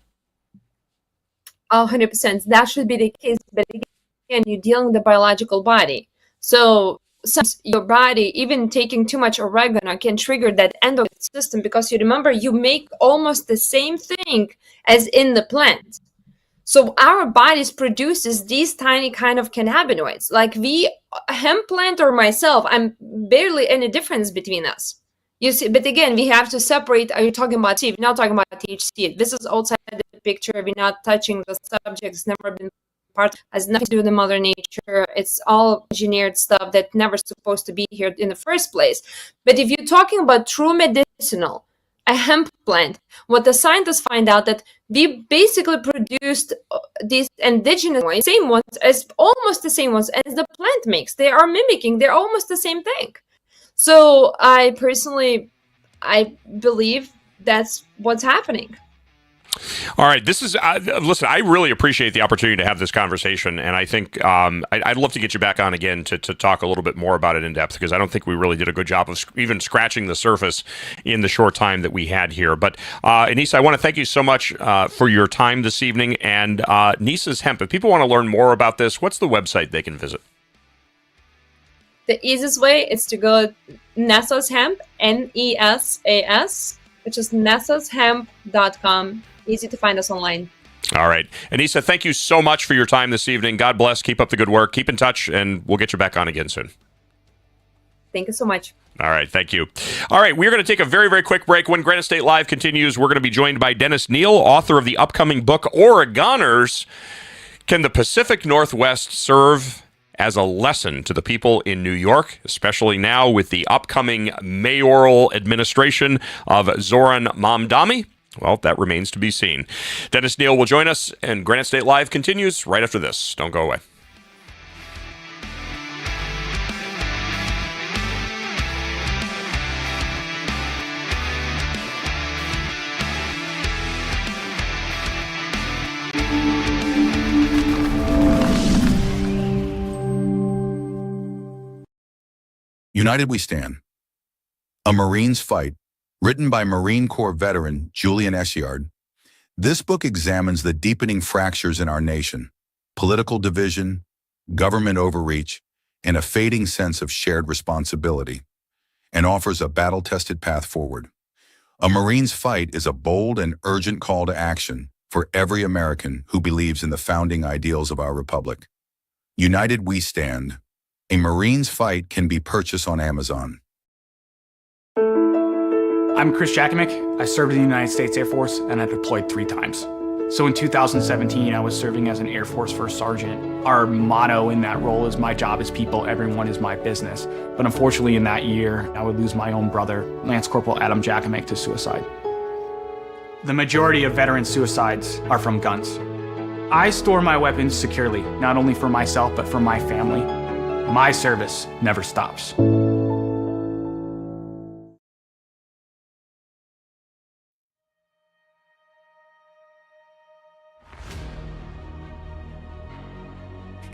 S8: 100%. That should be the case. But again, you're dealing with the biological body. So sometimes your body, even taking too much oregano, can trigger that endocrine system, because you remember you make almost the same thing as in the plant. So our bodies produces these tiny kind of cannabinoids. Like hemp plant or myself, I'm barely any difference between us. You see, but again, we have to separate. Are you talking about THC? We're not talking about THC. This is outside the picture. We're not touching the subject. It's never been part, has nothing to do with the mother nature. It's all engineered stuff that never supposed to be here in the first place. But if you're talking about true medicinal, a hemp plant, what the scientists find out that we basically produced these indigenous ones, same ones as almost the same ones as the plant makes. They are mimicking. They're almost the same thing. So I believe that's what's happening.
S2: All right. This is, listen, I really appreciate the opportunity to have this conversation. And I think I'd love to get you back on again to talk a little bit more about it in depth, because I don't think we really did a good job of even scratching the surface in the short time that we had here. But Anisa, I want to thank you so much for your time this evening. And Nisa's Hemp, if people want to learn more about this, what's the website they can visit?
S8: The easiest way is to go Nesas Hemp, NESAS, which is nesashemp.com. Easy to find us online.
S2: All right. Anisa, thank you so much for your time this evening. God bless. Keep up the good work. Keep in touch, and we'll get you back on again soon.
S8: Thank you so much.
S2: All right, thank you. All right, we're going to take a very, very quick break. When Granite State Live continues, we're going to be joined by Dennis Neal, author of the upcoming book, Oregoners. Can the Pacific Northwest serve as a lesson to the people in New York, especially now with the upcoming mayoral administration of Zoran Mamdani? Well, that remains to be seen. Dennis Neal will join us, and Granite State Live continues right after this. Don't go away.
S5: United We Stand. A Marine's Fight, written by Marine Corps veteran Julian Eschyard. This book examines the deepening fractures in our nation, political division, government overreach, and a fading sense of shared responsibility, and offers a battle-tested path forward. A Marine's Fight is a bold and urgent call to action for every American who believes in the founding ideals of our republic. United We Stand. A Marine's Fight can be purchased on Amazon.
S9: I'm Chris Jakimick. I served in the United States Air Force and I deployed 3 times. So in 2017, I was serving as an Air Force First Sergeant. Our motto in that role is my job is people, everyone is my business. But unfortunately in that year, I would lose my own brother, Lance Corporal Adam Jakimick, to suicide. The majority of veteran suicides are from guns. I store my weapons securely, not only for myself, but for my family. My service never stops.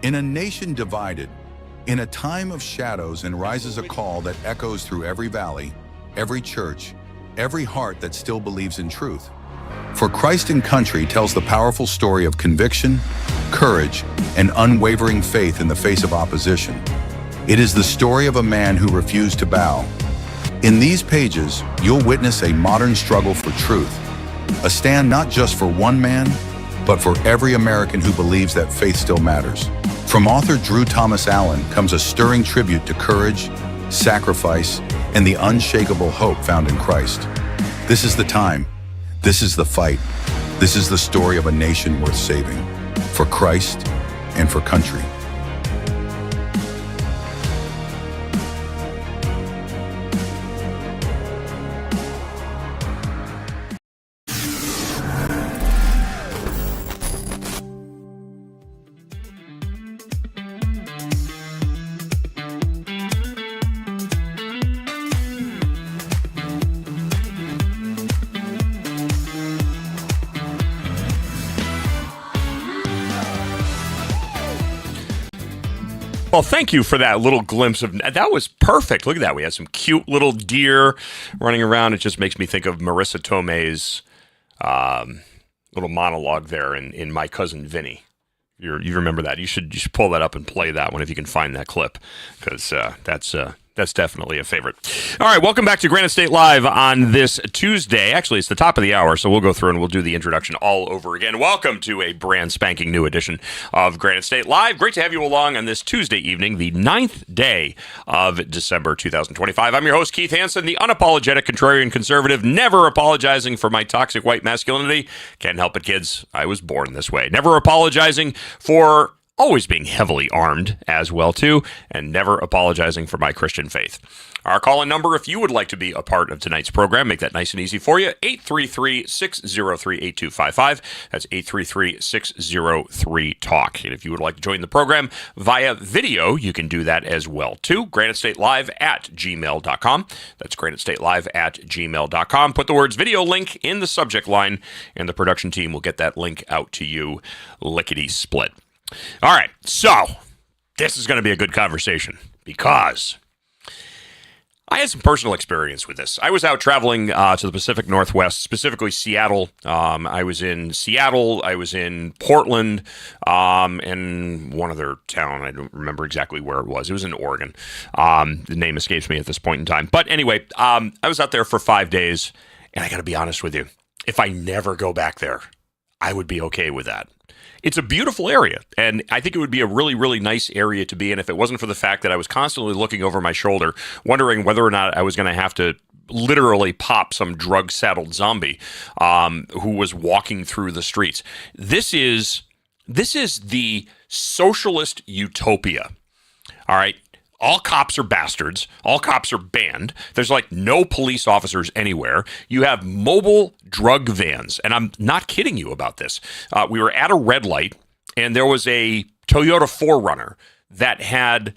S5: In a nation divided, in a time of shadows, and rises a call that echoes through every valley, every church, every heart that still believes in truth. For Christ and Country tells the powerful story of conviction, courage, and unwavering faith in the face of opposition. It is the story of a man who refused to bow. In these pages, you'll witness a modern struggle for truth, a stand not just for one man, but for every American who believes that faith still matters. From author Drew Thomas Allen comes a stirring tribute to courage, sacrifice, and the unshakable hope found in Christ. This is the time. This is the fight. This is the story of a nation worth saving, for Christ and for country.
S2: Well, thank you for that little glimpse of that. Was perfect. Look at that. We had some cute little deer running around. It just makes me think of Marissa Tomei's little monologue there in My Cousin Vinny. You remember that? You should pull that up and play that one if you can find that clip, because that's definitely a favorite. All right, welcome back to Granite State Live on this Tuesday. Actually, it's the top of the hour, so we'll go through and we'll do the introduction all over again. Welcome to a brand spanking new edition of Granite State Live. Great to have you along on this Tuesday evening, the 9th day of December 2025. I'm your host, Keith Hansen, the unapologetic contrarian conservative, never apologizing for my toxic white masculinity. Can't help it, kids. I was born this way. Never apologizing for always being heavily armed as well, too, and never apologizing for my Christian faith. Our call-in number, if you would like to be a part of tonight's program, make that nice and easy for you, 833-603-8255. That's 833-603-TALK. And if you would like to join the program via video, you can do that as well, too. GraniteStateLive@gmail.com. That's GraniteStateLive@gmail.com. Put the words video link in the subject line, and the production team will get that link out to you lickety-split. All right, so this is going to be a good conversation because I had some personal experience with this. I was out traveling to the Pacific Northwest, specifically Seattle. I was in Seattle, I was in Portland, and one other town. I don't remember exactly where it was. It was in Oregon. The name escapes me at this point in time. But anyway, I was out there for 5 days, and I got to be honest with you. If I never go back there, I would be okay with that. It's a beautiful area, and I think it would be a really, really nice area to be in if it wasn't for the fact that I was constantly looking over my shoulder, wondering whether or not I was going to have to literally pop some drug-saddled zombie who was walking through the streets. This is the socialist utopia. All right. All cops are bastards. All cops are banned. There's like no police officers anywhere. You have mobile drug vans. And I'm not kidding you about this. We were at a red light, and there was a Toyota 4Runner that had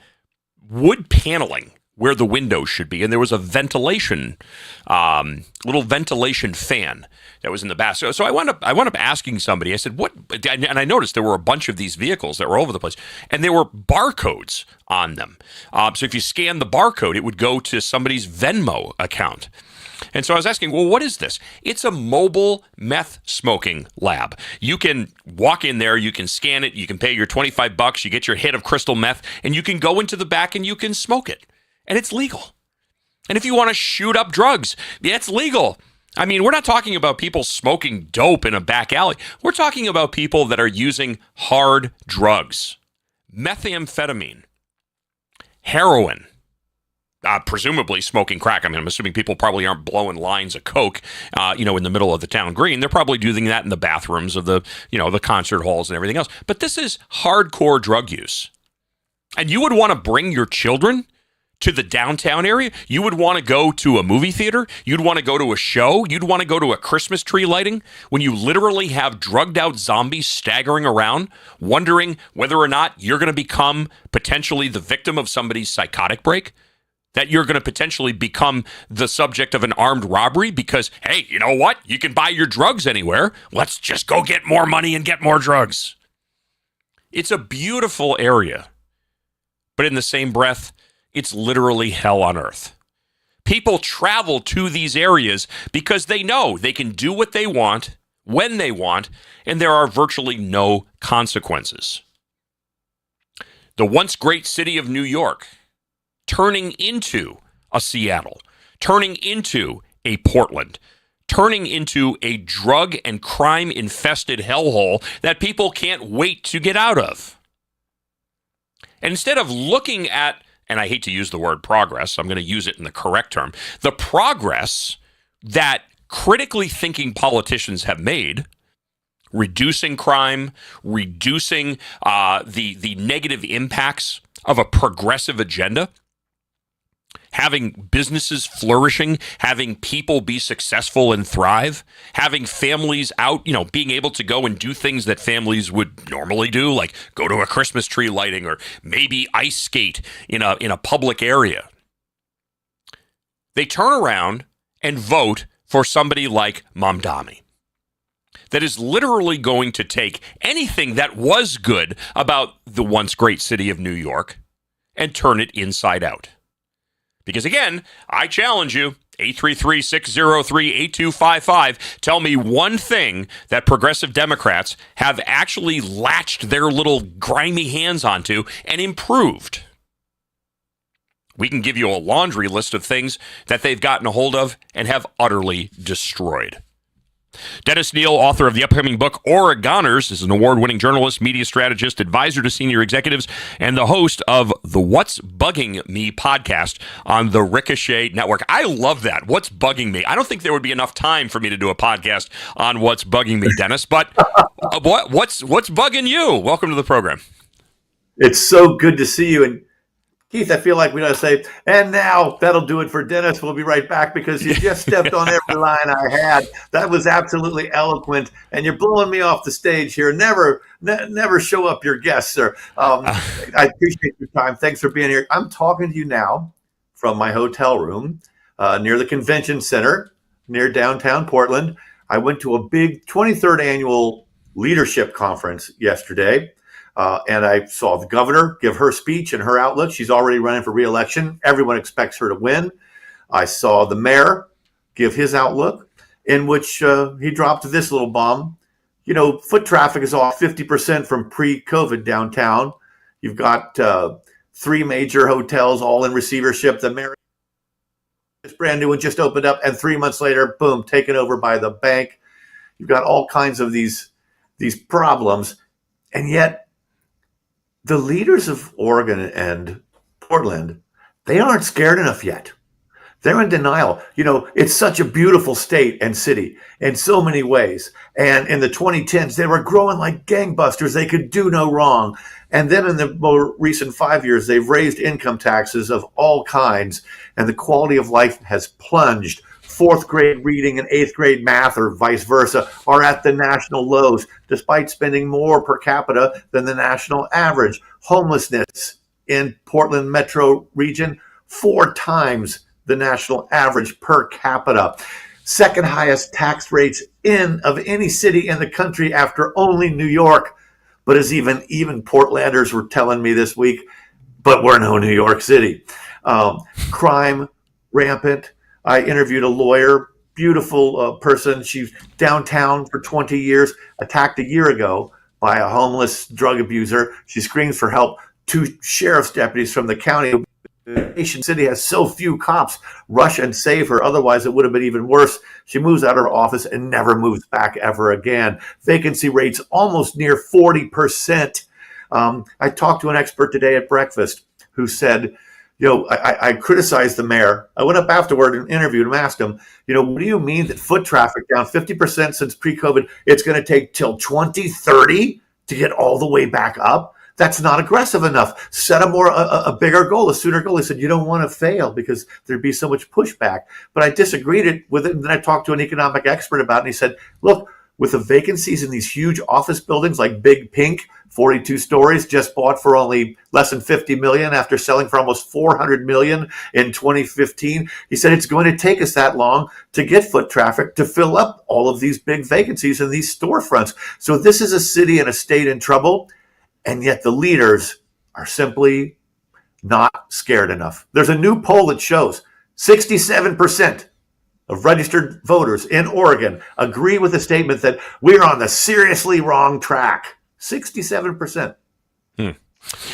S2: wood paneling where the windows should be. And there was a ventilation, little ventilation fan that was in the back. So I wound up asking somebody, I said, what? And I noticed there were a bunch of these vehicles that were all over the place, and there were barcodes on them. So if you scan the barcode, it would go to somebody's Venmo account. And so I was asking, well, what is this? It's a mobile meth smoking lab. You can walk in there, you can scan it, you can pay your $25, you get your hit of crystal meth, and you can go into the back and you can smoke it. And it's legal. And if you want to shoot up drugs, it's legal. I mean, we're not talking about people smoking dope in a back alley. We're talking about people that are using hard drugs, methamphetamine, heroin, presumably smoking crack. I mean, I'm assuming people probably aren't blowing lines of coke, in the middle of the town green. They're probably doing that in the bathrooms of the concert halls and everything else. But this is hardcore drug use. And you would want to bring your children to the downtown area. You would want to go to a movie theater. You'd want to go to a show. You'd want to go to a Christmas tree lighting when you literally have drugged out zombies staggering around, wondering whether or not you're going to become potentially the victim of somebody's psychotic break, that you're going to potentially become the subject of an armed robbery because, hey, you know what? You can buy your drugs anywhere. Let's just go get more money and get more drugs. It's a beautiful area, but in the same breath, it's literally hell on earth. People travel to these areas because they know they can do what they want, when they want, and there are virtually no consequences. The once great city of New York, turning into a Seattle, turning into a Portland, turning into a drug and crime-infested hellhole that people can't wait to get out of. And instead of looking at, and I hate to use the word progress, I'm going to use it in the correct term, the progress that critically thinking politicians have made, reducing crime, reducing the negative impacts of a progressive agenda, having businesses flourishing, having people be successful and thrive, having families out, being able to go and do things that families would normally do, like go to a Christmas tree lighting or maybe ice skate in a public area. They turn around and vote for somebody like Mamdani that is literally going to take anything that was good about the once great city of New York and turn it inside out. Because again, I challenge you, 833-603-8255, tell me one thing that progressive Democrats have actually latched their little grimy hands onto and improved. We can give you a laundry list of things that they've gotten a hold of and have utterly destroyed. Dennis Neal, author of the upcoming book Oregoners, is an award-winning journalist, media strategist, advisor to senior executives, and the host of the What's Bugging Me podcast on the Ricochet Network. I love that. What's Bugging Me? I don't think there would be enough time for me to do a podcast on What's Bugging Me, Dennis, but what's bugging you? Welcome to the program.
S10: It's so good to see you. And Keith, I feel like we got to say, and now that'll do it for Dennis. We'll be right back because you just stepped on every line I had. That was absolutely eloquent, and you're blowing me off the stage here. Never show up your guests, sir. I appreciate your time. Thanks for being here. I'm talking to you now from my hotel room near the convention center near downtown Portland. I went to a big 23rd annual leadership conference yesterday. And I saw the governor give her speech and her outlook. She's already running for re-election. Everyone expects her to win. I saw the mayor give his outlook, in which he dropped this little bomb. Foot traffic is off 50% from pre-COVID downtown. You've got 3 major hotels all in receivership. The mayor, this brand new one, just opened up, and 3 months later, boom, taken over by the bank. You've got all kinds of these these problems. And yet the leaders of Oregon and Portland, they aren't scared enough yet. They're in denial. It's such a beautiful state and city in so many ways. And in the 2010s, they were growing like gangbusters. They could do no wrong. And then in the more recent 5 years, they've raised income taxes of all kinds, and the quality of life has plunged. Fourth grade reading and eighth grade math, or vice versa, are at the national lows, despite spending more per capita than the national average. Homelessness in Portland metro region, 4 times the national average per capita. Second highest tax rates of any city in the country after only New York. But as even Portlanders were telling me this week, but we're no New York City. Crime rampant. I interviewed a lawyer, beautiful person. She's downtown for 20 years, attacked a year ago by a homeless drug abuser. She screams for help. 2 sheriff's deputies from the county. The nation city has so few cops rush and save her. Otherwise, it would have been even worse. She moves out of her office and never moves back ever again. Vacancy rates almost near 40%. I talked to an expert today at breakfast who said, I criticized the mayor. I went up afterward and interviewed him, asked him, what do you mean that foot traffic down 50% since pre-COVID? It's going to take till 2030 to get all the way back up? That's not aggressive enough. Set a bigger goal, a sooner goal. He said, you don't want to fail because there'd be so much pushback. But I disagreed with it. And then I talked to an economic expert about it. And he said, look, with the vacancies in these huge office buildings like Big Pink, 42 stories, just bought for only less than $50 million after selling for almost $400 million in 2015. He said it's going to take us that long to get foot traffic to fill up all of these big vacancies in these storefronts. So this is a city and a state in trouble. And yet the leaders are simply not scared enough. There's a new poll that shows 67% of registered voters in Oregon agree with the statement that we're on the seriously wrong track. 67%.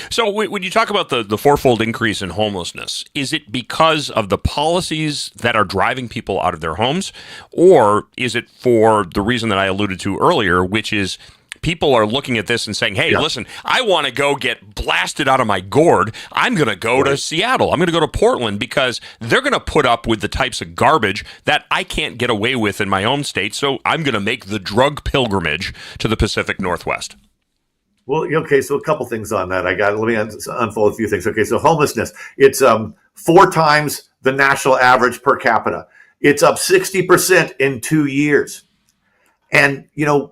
S2: So when you talk about the fourfold increase in homelessness, is it because of the policies that are driving people out of their homes? Or is it for the reason that I alluded to earlier, which is people are looking at this and saying, hey, listen, I want to go get blasted out of my gourd. I'm going to go to Seattle. I'm going to go to Portland because they're going to put up with the types of garbage that I can't get away with in my own state. So I'm going to make the drug pilgrimage to the Pacific Northwest.
S10: Well, okay, so a couple things on that. Let me unfold a few things. Okay, so homelessness, it's 4 times the national average per capita. It's up 60% in 2 years. And,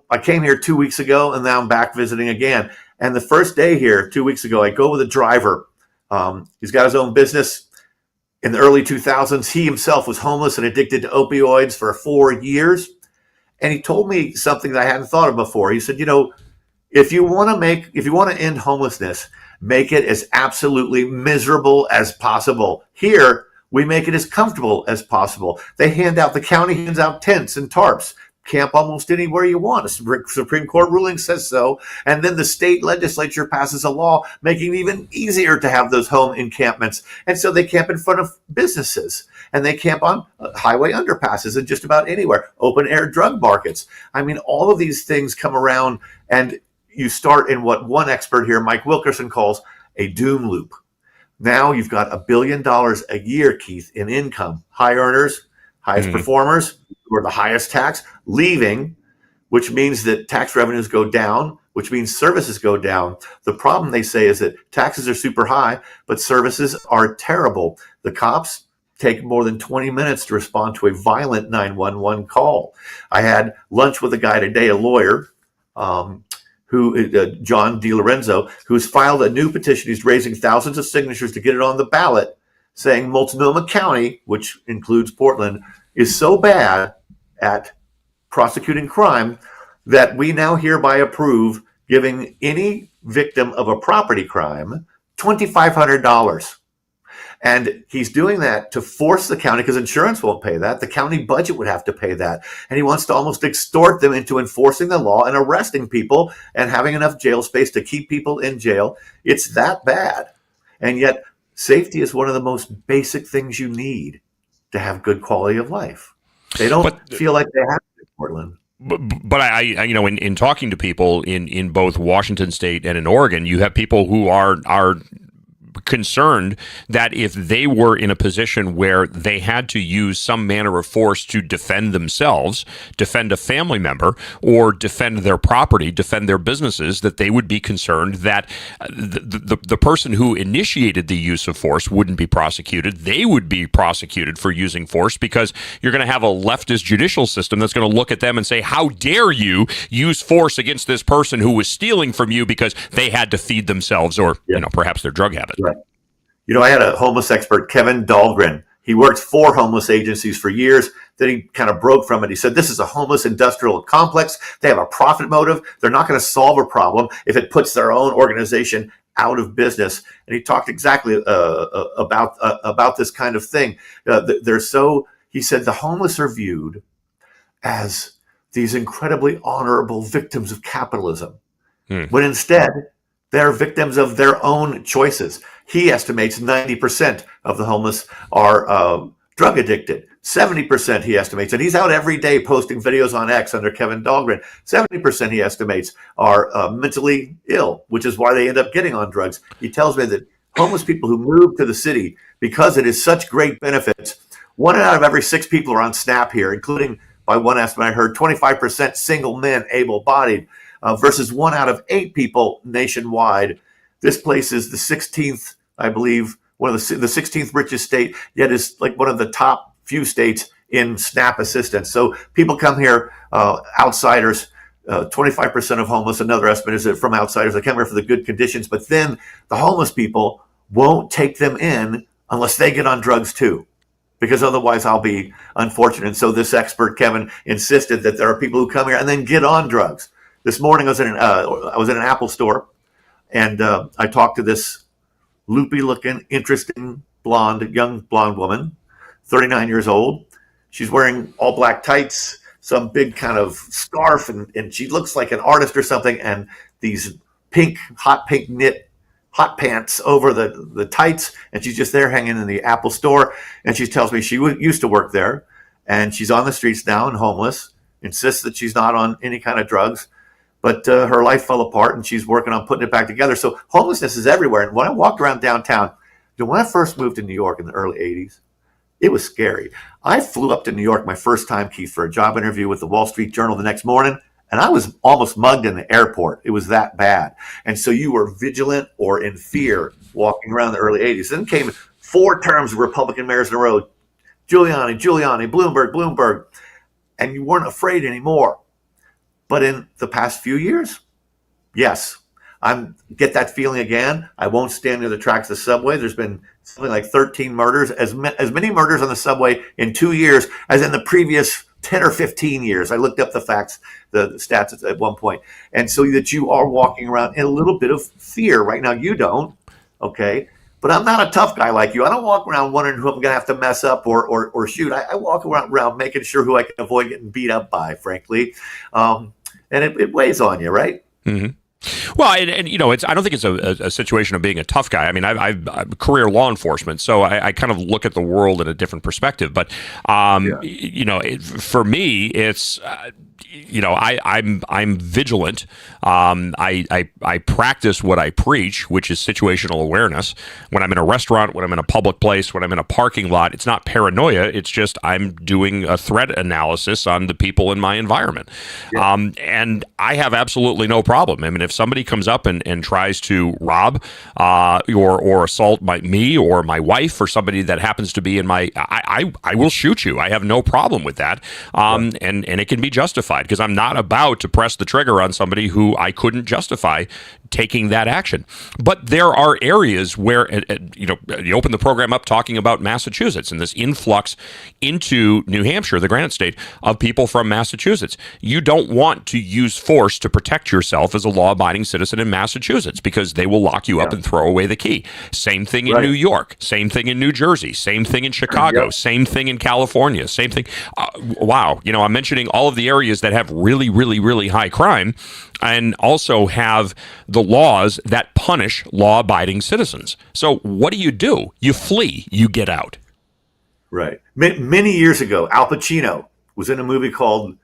S10: I came here 2 weeks ago and now I'm back visiting again. And the first day here, 2 weeks ago, I go with a driver. He's got his own business. In the early 2000s, he himself was homeless and addicted to opioids for 4 years. And he told me something that I hadn't thought of before. He said, if you want to end homelessness, make it as absolutely miserable as possible. Here, we make it as comfortable as possible. The county hands out tents and tarps. Camp almost anywhere you want. A Supreme Court ruling says so. And then the state legislature passes a law making it even easier to have those home encampments. And so they camp in front of businesses and they camp on highway underpasses and just about anywhere. Open air drug markets. I mean, all of these things come around and you start in what one expert here, Mike Wilkerson, calls a doom loop. Now you've got $1 billion a year, Keith, in income. High earners, highest performers, who are the highest tax, leaving, which means that tax revenues go down, which means services go down. The problem, they say, is that taxes are super high, but services are terrible. The cops take more than 20 minutes to respond to a violent 911 call. I had lunch with a guy today, a lawyer, John DiLorenzo, who's filed a new petition. He's raising thousands of signatures to get it on the ballot, saying Multnomah County, which includes Portland, is so bad at prosecuting crime that we now hereby approve giving any victim of a property crime $2,500. And he's doing that to force the county, because insurance won't pay that. The county budget would have to pay that. And he wants to almost extort them into enforcing the law and arresting people and having enough jail space to keep people in jail. It's that bad. And yet safety is one of the most basic things you need to have good quality of life. They don't feel like they have it in Portland.
S2: But I in talking to people in both Washington State and in Oregon, you have people who are concerned that if they were in a position where they had to use some manner of force to defend themselves, defend a family member, or defend their property, defend their businesses, that they would be concerned that the person who initiated the use of force wouldn't be prosecuted. They would be prosecuted for using force, because you're going to have a leftist judicial system that's going to look at them and say, how dare you use force against this person who was stealing from you because they had to feed themselves, or perhaps their drug habit.
S10: Right. I had a homeless expert, Kevin Dahlgren. He worked for homeless agencies for years. Then he kind of broke from it. He said, this is a homeless industrial complex. They have a profit motive. They're not going to solve a problem if it puts their own organization out of business. And he talked exactly about this kind of thing. He said, the homeless are viewed as these incredibly honorable victims of capitalism, when instead they're victims of their own choices. He estimates 90% of the homeless are drug addicted. 70% he estimates, and he's out every day posting videos on X under Kevin Dahlgren. 70% he estimates are mentally ill, which is why they end up getting on drugs. He tells me that homeless people who move to the city, because it is such great benefits, 1 out of every 6 people are on SNAP here, including, by one estimate I heard, 25% single men, able-bodied, versus 1 out of 8 people nationwide. This place is the 16th, I believe, one of the 16th richest state, yet is like one of the top few states in SNAP assistance. So people come here, outsiders, 25% of homeless. Another estimate is that from outsiders, they come here for the good conditions, but then the homeless people won't take them in unless they get on drugs too, because otherwise I'll be unfortunate. And so this expert, Kevin, insisted that there are people who come here and then get on drugs. This morning I was in an Apple store, and I talked to this loopy-looking, interesting, young blonde woman, 39 years old. She's wearing all black tights, some big kind of scarf, and she looks like an artist or something, and these hot pink knit hot pants over the tights, and she's just there hanging in the Apple store. And she tells me she used to work there, and she's on the streets now and homeless, insists that she's not on any kind of drugs. But her life fell apart, and she's working on putting it back together. So homelessness is everywhere. And when I walked around downtown, when I first moved to New York in the early 80s, it was scary. I flew up to New York my first time, Keith, for a job interview with the Wall Street Journal the next morning, and I was almost mugged in the airport. It was that bad. And so you were vigilant or in fear walking around the early 80s. Then came 4 terms of Republican mayors in a row, Giuliani, Bloomberg, and you weren't afraid anymore. But in the past few years, yes, I get that feeling again. I won't stand near the tracks of the subway. There's been something like 13 murders, as many murders on the subway in 2 years as in the previous 10 or 15 years. I looked up the facts, the stats at one point. And so that you are walking around in a little bit of fear right now. You don't, okay? But I'm not a tough guy like you. I don't walk around wondering who I'm going to have to mess up or shoot. I walk around making sure who I can avoid getting beat up by, frankly. And it weighs on you, right?
S2: Mm-hmm. Well, and I don't think it's a situation of being a tough guy. I mean, I'm career law enforcement, so I kind of look at the world in a different perspective. But for me, it's I'm vigilant. I practice what I preach, which is situational awareness. When I'm in a restaurant, when I'm in a public place, when I'm in a parking lot, it's not paranoia. It's just I'm doing a threat analysis on the people in my environment. Yeah. And I have absolutely no problem. I mean, if somebody comes up and tries to rob or assault me or my wife or somebody that happens to be in my, I will shoot you. I have no problem with that. And it can be justified, because I'm not about to press the trigger on somebody who I couldn't justify taking that action. But there are areas where, you open the program up talking about Massachusetts and this influx into New Hampshire, the Granite State, of people from Massachusetts. You don't want to use force to protect yourself as a law-abiding citizen in Massachusetts, because they will lock you up and throw away the key. Same thing in New York, same thing in New Jersey, same thing in Chicago, same thing in California, same thing. Wow. I'm mentioning all of the areas that have really, really, really high crime, and also have the laws that punish law-abiding citizens. So what do? You flee. You get out.
S10: Right. Many years ago, Al Pacino was in a movie called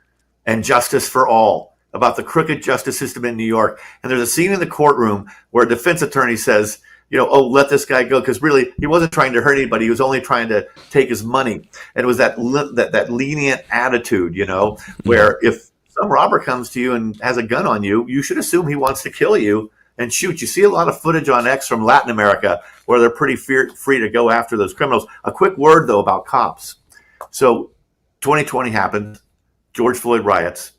S10: and justice for all, about the crooked justice system in New York. And there's a scene in the courtroom where a defense attorney says, oh, let this guy go, because really he wasn't trying to hurt anybody. He was only trying to take his money. And it was that lenient attitude, where if some robber comes to you and has a gun on you, you should assume he wants to kill you and shoot. You see a lot of footage on X from Latin America where they're pretty free to go after those criminals. A quick word, though, about cops. So 2020 happened, George Floyd riots.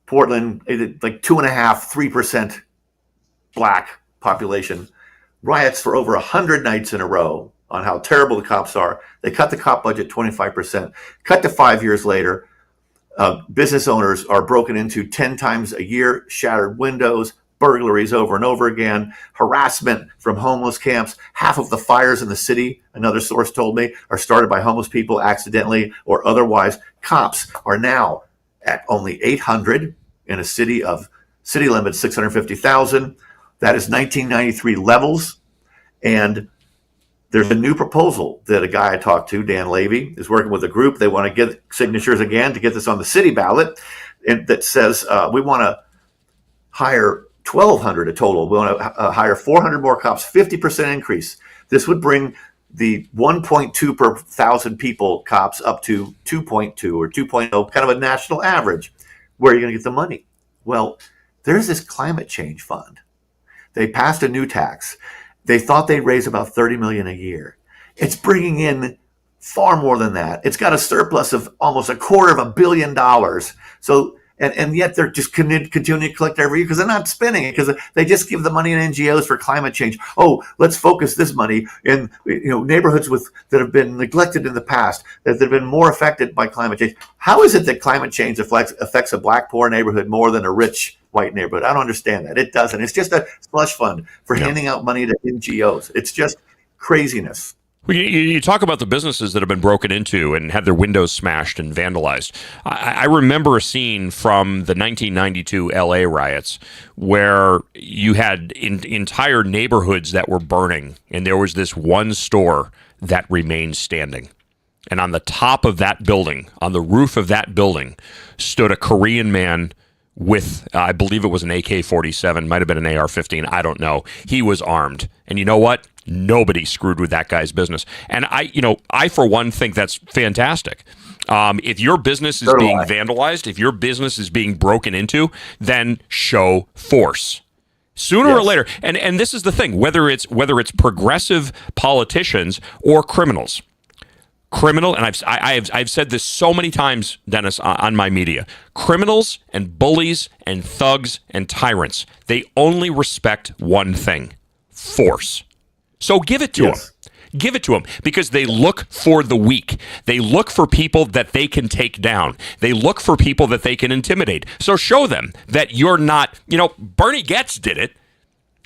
S10: Portland, like 2.5%, 3% black population. Riots for over 100 nights in a row on how terrible the cops are. They cut the cop budget 25%. Cut to 5 years later, business owners are broken into 10 times a year, shattered windows, burglaries over and over again, harassment from homeless camps. Half of the fires in the city, another source told me, are started by homeless people accidentally or otherwise. Cops are now at only 800 in a city limit 650,000. That is 1993 levels. And there's a new proposal that a guy I talked to, Dan Levy, is working with a group. They want to get signatures again to get this on the city ballot. And that says we want to hire 1,200 a total. We want to hire 400 more cops, 50% increase. This would bring the 1.2 per 1,000 people cops up to 2.2 or 2.0, kind of a national average. Where are you going to get the money? Well, there's this climate change fund. They passed a new tax. They thought they'd raise about $30 million a year. It's bringing in far more than that. It's got a surplus of almost $250 million. So, and yet they're just continuing to collect every year because they're not spending it, because they just give the money in NGOs for climate change. Oh, let's focus this money in neighborhoods that have been neglected in the past, that have been more affected by climate change. How is it that climate change affects a black poor neighborhood more than a rich white neighborhood? I don't understand that. It doesn't. It's just a slush fund for handing out money to NGOs. It's just craziness.
S2: Well, you talk about the businesses that have been broken into and had their windows smashed and vandalized. I remember a scene from the 1992 LA riots where you had entire neighborhoods that were burning, and there was this one store that remained standing. And on the top of that building, on the roof of that building, stood a Korean man with, I believe it was an AK-47, might have been an AR-15, I don't know. He was armed. And you know what? Nobody screwed with that guy's business. And I for one think that's fantastic. If your business is being vandalized, if your business is being broken into, then show force. Sooner or later, and this is the thing, whether it's progressive politicians or criminals. And I've said this so many times, Dennis, on my media. Criminals and bullies and thugs and tyrants, they only respect one thing: force. So give it to them. Give it to them, because they look for the weak. They look for people that they can take down. They look for people that they can intimidate. So show them that you're not, Bernie Getz did it.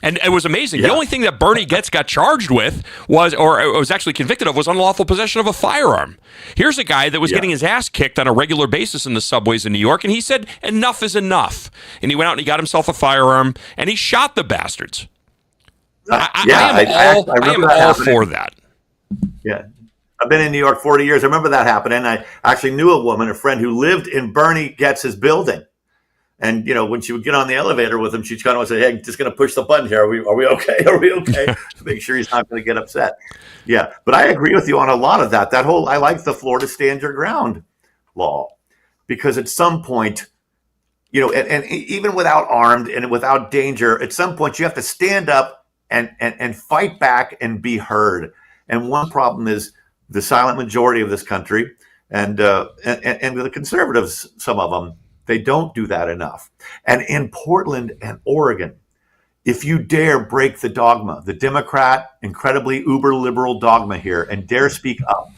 S2: And it was amazing. Yeah. The only thing that Bernie Getz got charged with was actually convicted of, was unlawful possession of a firearm. Here's a guy that was getting his ass kicked on a regular basis in the subways in New York, and he said, enough is enough. And he went out and he got himself a firearm, and he shot the bastards. I am all for that.
S10: Yeah. I've been in New York 40 years. I remember that happening. I actually knew a friend who lived in Bernie Getz's building. And, when she would get on the elevator with him, she'd kind of say, hey, I'm just going to push the button here. Are we okay? Are we okay? To make sure he's not going to get upset. Yeah. But I agree with you on a lot of that. I like the Florida stand your ground law, because at some point, and even without armed and without danger, at some point you have to stand up and fight back and be heard. And one problem is the silent majority of this country and the conservatives, some of them, they don't do that enough. And in Portland and Oregon, if you dare break the dogma, the Democrat, incredibly uber liberal dogma here, and dare speak up,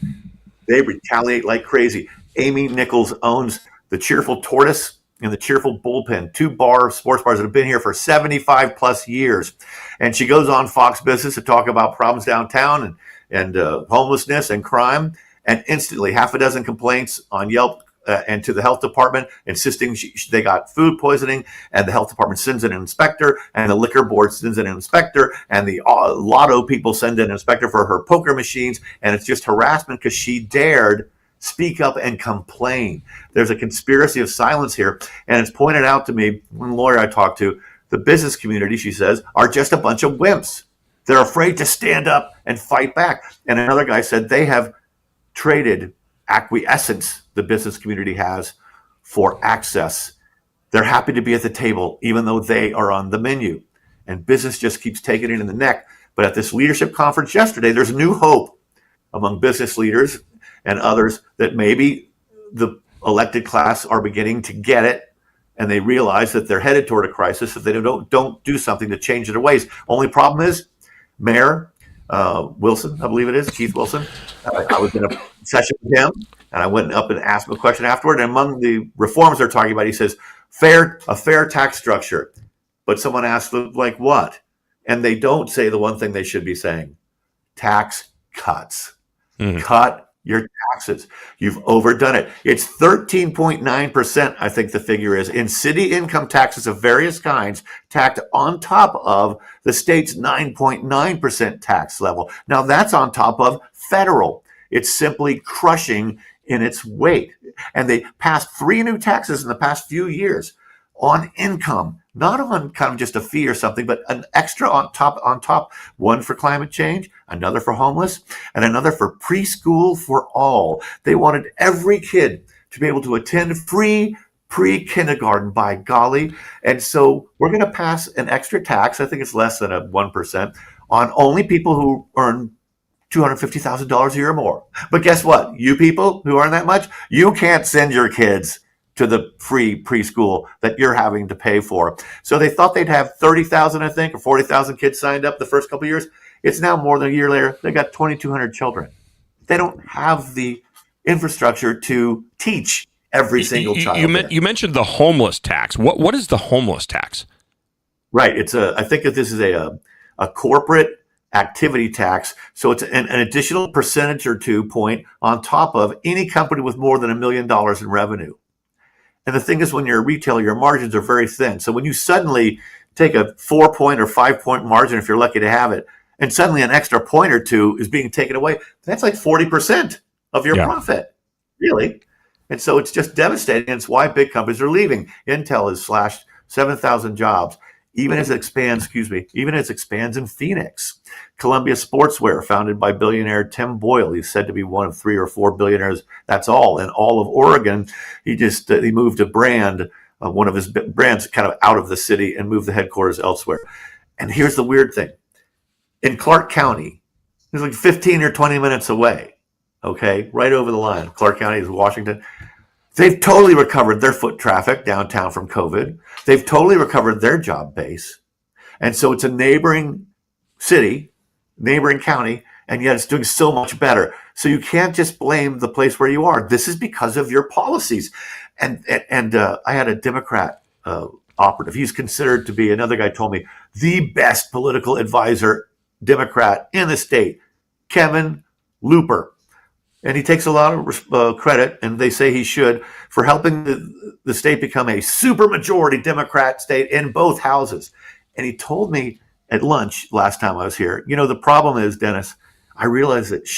S10: they retaliate like crazy. Amy Nichols owns the Cheerful Tortoise and the Cheerful Bullpen, two sports bars that have been here for 75 plus years. And she goes on Fox Business to talk about problems downtown and homelessness and crime. And instantly, half a dozen complaints on Yelp and to the health department, insisting they got food poisoning, and the health department sends in an inspector, and the liquor board sends in an inspector, and the lotto people send in an inspector for her poker machines. And it's just harassment because she dared speak up and complain. There's a conspiracy of silence here. And it's pointed out to me, one lawyer I talked to, the business community, she says, are just a bunch of wimps. They're afraid to stand up and fight back. And another guy said they have traded acquiescence, the business community has, for access. They're happy to be at the table, even though they are on the menu. And business just keeps taking it in the neck. But at this leadership conference yesterday, there's new hope among business leaders and others that maybe the elected class are beginning to get it, and they realize that they're headed toward a crisis if they don't do something to change their ways. Only problem is, Mayor Wilson, I believe it is, Keith Wilson, I was in a session with him, and I went up and asked him a question afterward. And among the reforms they're talking about, he says, a fair tax structure. But someone asked, like what? And they don't say the one thing they should be saying: tax cuts. Cut your taxes. You've overdone it. It's 13.9%, I think the figure is, in city income taxes of various kinds, tacked on top of the state's 9.9% tax level. Now that's on top of federal. It's simply crushing in its weight. And they passed 3 new taxes in the past few years on income, not on kind of just a fee or something, but an extra on top, one for climate change, another for homeless, and another for preschool for all. They wanted every kid to be able to attend free pre-kindergarten, by golly. And so we're going to pass an extra tax, I think it's less than a 1%, on only people who earn $250,000 a year or more. But guess what? You people who earn that much, you can't send your kids to the free preschool that you're having to pay for. So they thought they'd have 30,000, I think, or 40,000 kids signed up the first couple of years. It's now more than a year later. They got 2,200 children. They don't have the infrastructure to teach every single child.
S2: You mentioned the homeless tax. What is the homeless tax?
S10: Right. I think that this is a corporate activity tax. So it's an additional percentage or 2 point on top of any company with more than $1 million in revenue. And the thing is, when you're a retailer, your margins are very thin. So when you suddenly take a 4 point or 5 point margin, if you're lucky to have it, and suddenly an extra point or 2 is being taken away, that's like 40% of your profit, really. And so it's just devastating. And it's why big companies are leaving. Intel has slashed 7,000 jobs, even as it expands in Phoenix. Columbia Sportswear, founded by billionaire Tim Boyle. He's said to be one of 3 or 4 billionaires. That's all in all of Oregon. He moved a brand, one of his brands, kind of out of the city and moved the headquarters elsewhere. And here's the weird thing. In Clark County, it's like 15 or 20 minutes away, okay, right over the line. Clark County is Washington. They've totally recovered their foot traffic downtown from COVID. They've totally recovered their job base. And so it's a neighboring city, neighboring county, and yet it's doing so much better. So you can't just blame the place where you are. This is because of your policies. And I had a Democrat operative. He's considered to be, another guy told me, the best political advisor Democrat in the state, Kevin Looper. And he takes a lot of credit, and they say he should, for helping the state become a supermajority Democrat state in both houses. And he told me at lunch last time I was here, the problem is, Dennis, I realize that,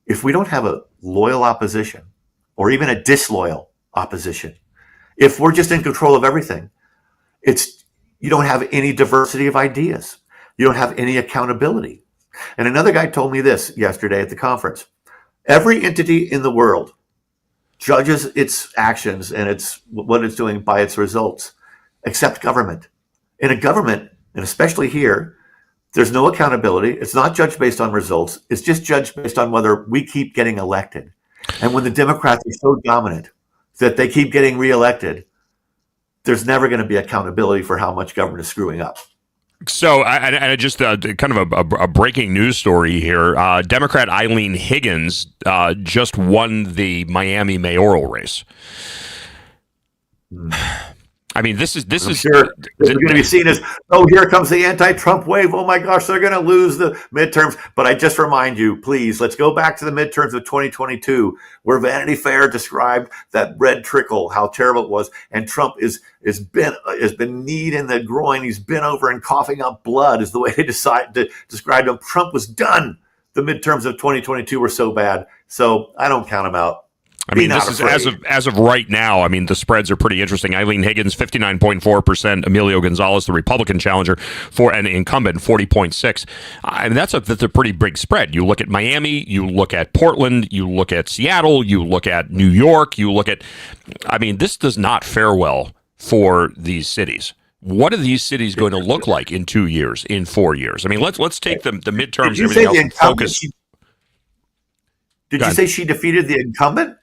S10: if we don't have a loyal opposition or even a disloyal opposition, if we're just in control of everything, you don't have any diversity of ideas. You don't have any accountability. And another guy told me this yesterday at the conference. Every entity in the world judges its actions and what it's doing by its results, except government. In a government, and especially here, there's no accountability. It's not judged based on results. It's just judged based on whether we keep getting elected. And when the Democrats are so dominant that they keep getting reelected, there's never going to be accountability for how much government is screwing up.
S2: So, I just kind of a breaking news story here. Democrat Eileen Higgins just won the Miami mayoral race. I mean, this is
S10: sure this is going to be seen as, oh, here comes the anti-Trump wave. Oh my gosh, they're going to lose the midterms. But I just remind you, please, let's go back to the midterms of 2022, where Vanity Fair described that red trickle, how terrible it was, and Trump has been kneed in the groin. He's been over and coughing up blood, is the way they described him. Trump was done. The midterms of 2022 were so bad. So I don't count him out.
S2: I mean,
S10: not
S2: this is
S10: afraid.
S2: as of right now. I mean, the spreads are pretty interesting. Eileen Higgins, 59.4%. Emilio Gonzalez, the Republican challenger, for an incumbent, 40.6. I mean, that's a pretty big spread. You look at Miami, you look at Portland, you look at Seattle, you look at New York, you look at. I mean, this does not fare well for these cities. What are these cities going to look like in 2 years, in 4 years? I mean, let's take the midterms and everything else and focus.
S10: Did you say she defeated the incumbent?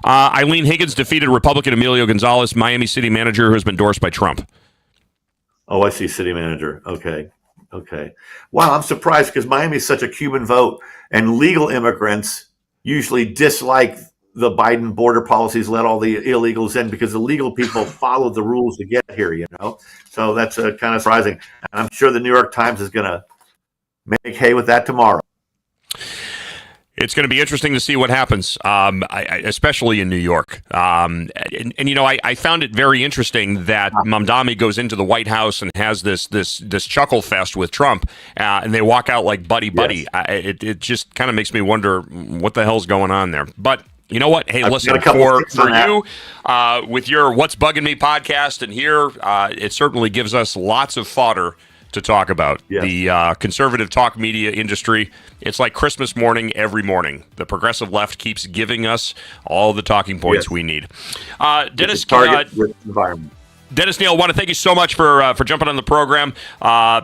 S2: Eileen Higgins defeated Republican Emilio Gonzalez, Miami city manager who has been endorsed by Trump.
S10: Oh, I see. City manager. Okay. Wow, I'm surprised because Miami is such a Cuban vote, and legal immigrants usually dislike the Biden border policies, let all the illegals in because the legal people followed the rules to get here, So that's kind of surprising. And I'm sure the New York Times is going to make hay with that tomorrow.
S2: It's going to be interesting to see what happens, especially in New York. And I found it very interesting that Mamdani goes into the White House and has this chuckle fest with Trump, and they walk out like buddy. Yes. It just kind of makes me wonder what the hell's going on there. But you know what? Hey, listen, for you, with your What's Bugging Me podcast, and here, it certainly gives us lots of fodder to talk about. Yes. The conservative talk media industry. It's like Christmas morning every morning. The progressive left keeps giving us all the talking points we need. Dennis, Dennis Neal, I want to thank you so much for jumping on the program.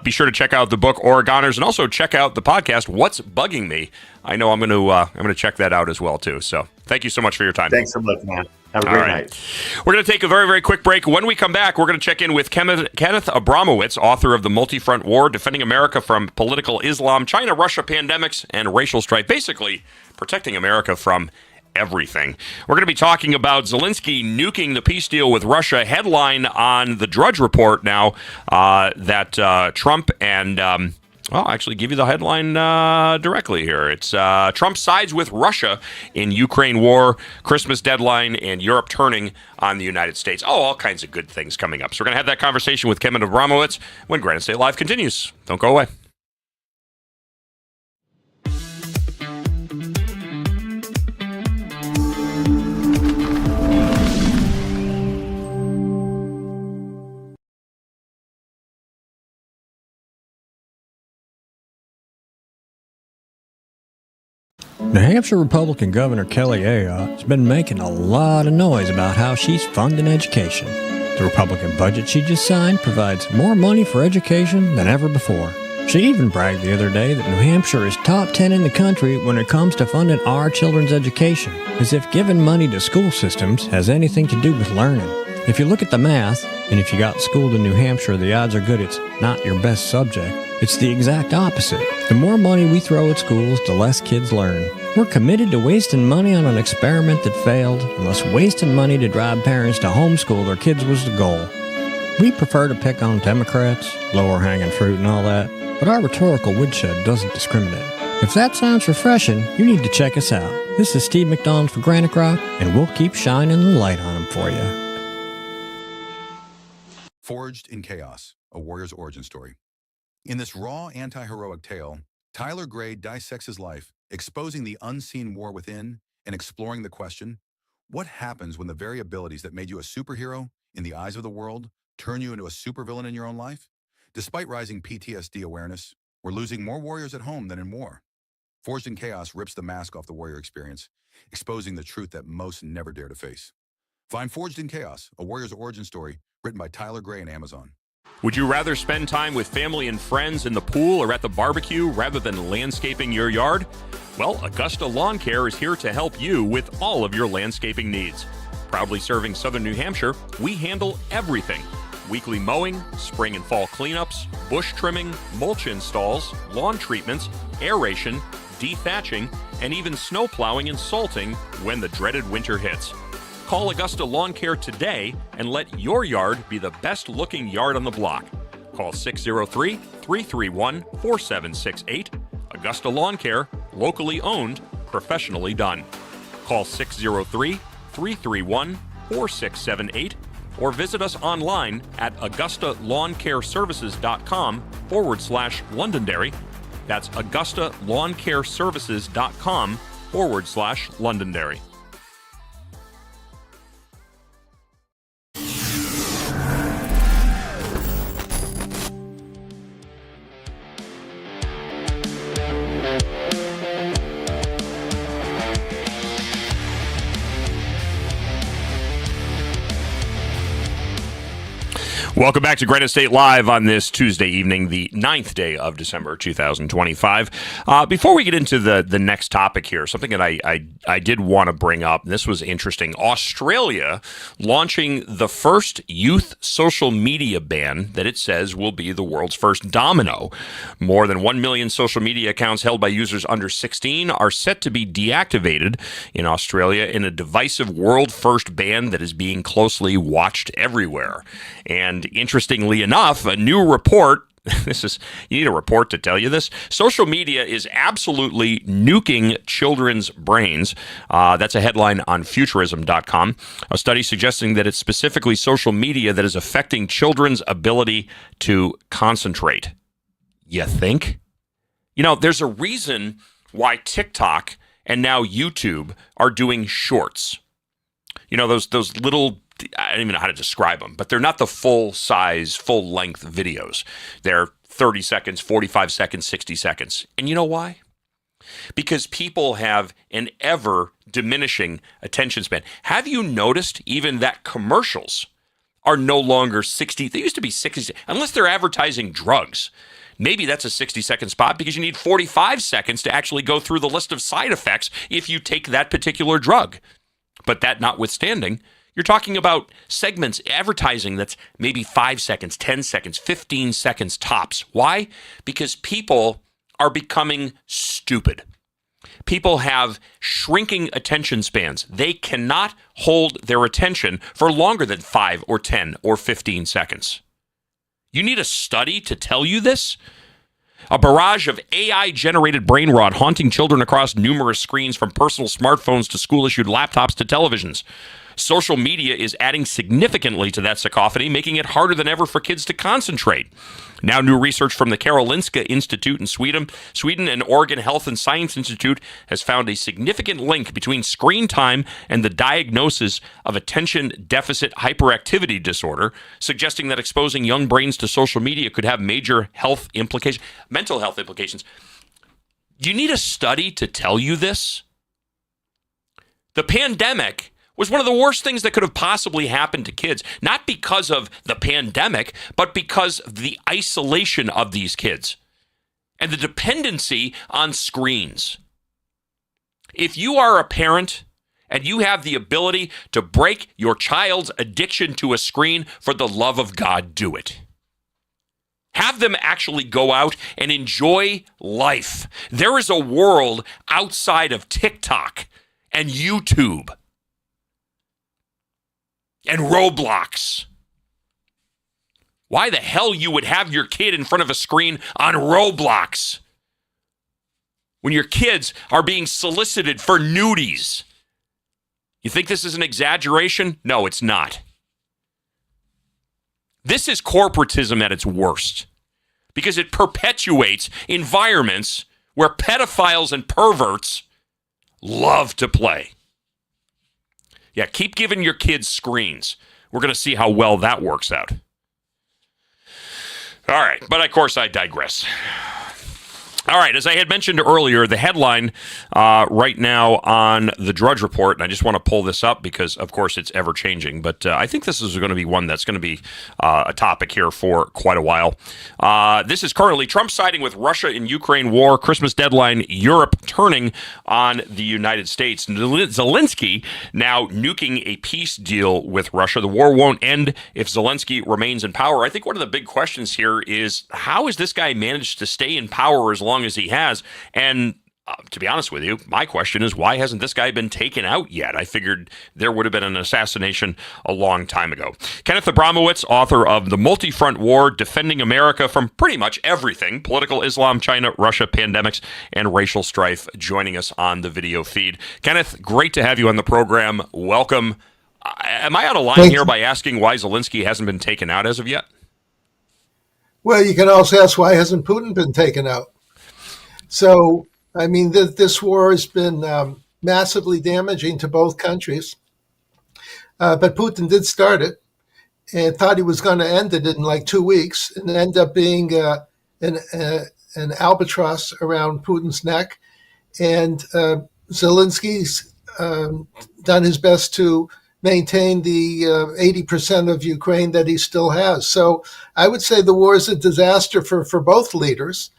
S2: Be sure to check out the book Oregoners, and also check out the podcast What's Bugging Me. I know I'm going to check that out as well too. So thank you so much for your time.
S10: Thanks so much, man. Have a great night.
S2: We're going to take a very, very quick break. When we come back, we're going to check in with Kenneth Abramowitz, author of The Multi-Front War, Defending America from Political Islam, China, Russia, Pandemics, and Racial Strife. Basically, protecting America from everything. We're going to be talking about Zelensky nuking the peace deal with Russia. Headline on the Drudge Report now that Trump and... I'll actually give you the headline directly here. It's Trump sides with Russia in Ukraine war, Christmas deadline, and Europe turning on the United States. Oh, all kinds of good things coming up. So we're going to have that conversation with Kevin Abramowitz when Granite State Live continues. Don't go away.
S4: New Hampshire Republican Governor Kelly Ayotte has been making a lot of noise about how she's funding education. The Republican budget she just signed provides more money for education than ever before. She even bragged the other day that New Hampshire is top 10 in the country when it comes to funding our children's education, as if giving money to school systems has anything to do with learning. If you look at the math, and if you got schooled in New Hampshire, the odds are good it's not your best subject. It's the exact opposite. The more money we throw at schools, the less kids learn. We're committed to wasting money on an experiment that failed, unless wasting money to drive parents to homeschool their kids was the goal. We prefer to pick on Democrats, lower hanging fruit and all that, but our rhetorical woodshed doesn't discriminate. If that sounds refreshing, you need to check us out. This is Steve McDonald for Granite Rock, and we'll keep shining the light on them for you.
S5: Forged in Chaos, a warrior's origin story. In this raw, anti-heroic tale, Tyler Gray dissects his life, exposing the unseen war within and exploring the question, what happens when the very abilities that made you a superhero in the eyes of the world turn you into a supervillain in your own life? Despite rising PTSD awareness, we're losing more warriors at home than in war. Forged in Chaos rips the mask off the warrior experience, exposing the truth that most never dare to face. Find Forged in Chaos, a warrior's origin story, written by Tyler Gray on Amazon.
S2: Would you rather spend time with family and friends in the pool or at the barbecue rather than landscaping your yard? Well, Augusta Lawn Care is here to help you with all of your landscaping needs. Proudly serving Southern New Hampshire, we handle everything. Weekly mowing, spring and fall cleanups, bush trimming, mulch installs, lawn treatments, aeration, dethatching, and even snow plowing and salting when the dreaded winter hits. Call Augusta Lawn Care today and let your yard be the best looking yard on the block. Call 603-331-4768. Augusta Lawn Care, locally owned, professionally done. Call 603-331-4678 or visit us online at AugustaLawnCareServices.com/Londonderry. That's AugustaLawnCareServices.com/Londonderry. Welcome back to Granite State Live on this Tuesday evening, the 9th day of December 2025. Before we get into the next topic here, something that I did want to bring up, and this was interesting. Australia launching the first youth social media ban that it says will be the world's first domino. More than 1 million social media accounts held by users under 16 are set to be deactivated in Australia in a divisive world-first ban that is being closely watched everywhere. And interestingly enough, a new report, you need a report to tell you this. Social media is absolutely nuking children's brains. That's a headline on futurism.com. A study suggesting that it's specifically social media that is affecting children's ability to concentrate. You think? You know, there's a reason why TikTok and now YouTube are doing shorts. You know, those little, I don't even know how to describe them, but they're not the full-size, full-length videos. They're 30 seconds, 45 seconds, 60 seconds. And you know why? Because people have an ever-diminishing attention span. Have you noticed even that commercials are no longer 60? They used to be 60, unless they're advertising drugs. Maybe that's a 60-second spot because you need 45 seconds to actually go through the list of side effects if you take that particular drug. But that notwithstanding, you're talking about segments, advertising that's maybe 5 seconds, 10 seconds, 15 seconds tops. Why? Because people are becoming stupid. People have shrinking attention spans. They cannot hold their attention for longer than 5 or 10 or 15 seconds. You need a study to tell you this? A barrage of AI-generated brain rot haunting children across numerous screens, from personal smartphones to school-issued laptops to televisions. Social media is adding significantly to that cacophony, making it harder than ever for kids to concentrate. Now, new research from the Karolinska Institute in Sweden and Oregon Health and Science Institute has found a significant link between screen time and the diagnosis of attention deficit hyperactivity disorder, suggesting that exposing young brains to social media could have major health implications, mental health implications. Do you need a study to tell you this? The pandemic was one of the worst things that could have possibly happened to kids, not because of the pandemic, but because of the isolation of these kids and the dependency on screens. If you are a parent and you have the ability to break your child's addiction to a screen, for the love of God, do it. Have them actually go out and enjoy life. There is a world outside of TikTok and YouTube and Roblox. Why the hell you would have your kid in front of a screen on Roblox when your kids are being solicited for nudies? You think this is an exaggeration? No, it's not. This is corporatism at its worst, because it perpetuates environments where pedophiles and perverts love to play. Yeah, keep giving your kids screens. We're going to see how well that works out. All right, but of course I digress. All right, as I had mentioned earlier, the headline right now on the Drudge Report, and I just want to pull this up because, of course, it's ever-changing, but I think this is going to be one that's going to be a topic here for quite a while. This is currently Trump siding with Russia in Ukraine war, Christmas deadline, Europe turning on the United States. Zelensky now nuking a peace deal with Russia. The war won't end if Zelensky remains in power. I think one of the big questions here is, how has this guy managed to stay in power as long as he has? And to be honest with you, my question is, why hasn't this guy been taken out yet? I figured there would have been an assassination a long time ago. Kenneth Abramowitz, author of The Multi-Front War, Defending America from Pretty Much Everything, Political Islam, China, Russia, Pandemics, and Racial Strife, joining us on the video feed. Kenneth, great to have you on the program. Welcome. Am I out of line here by asking why Zelensky hasn't been taken out as of yet?
S11: Well, you can also ask, why hasn't Putin been taken out? So, I mean, this war has been massively damaging to both countries. But Putin did start it and thought he was going to end it in like 2 weeks, and it ended up being an albatross around Putin's neck. And Zelensky's done his best to maintain the 80% of Ukraine that he still has. So I would say the war is a disaster for both leaders,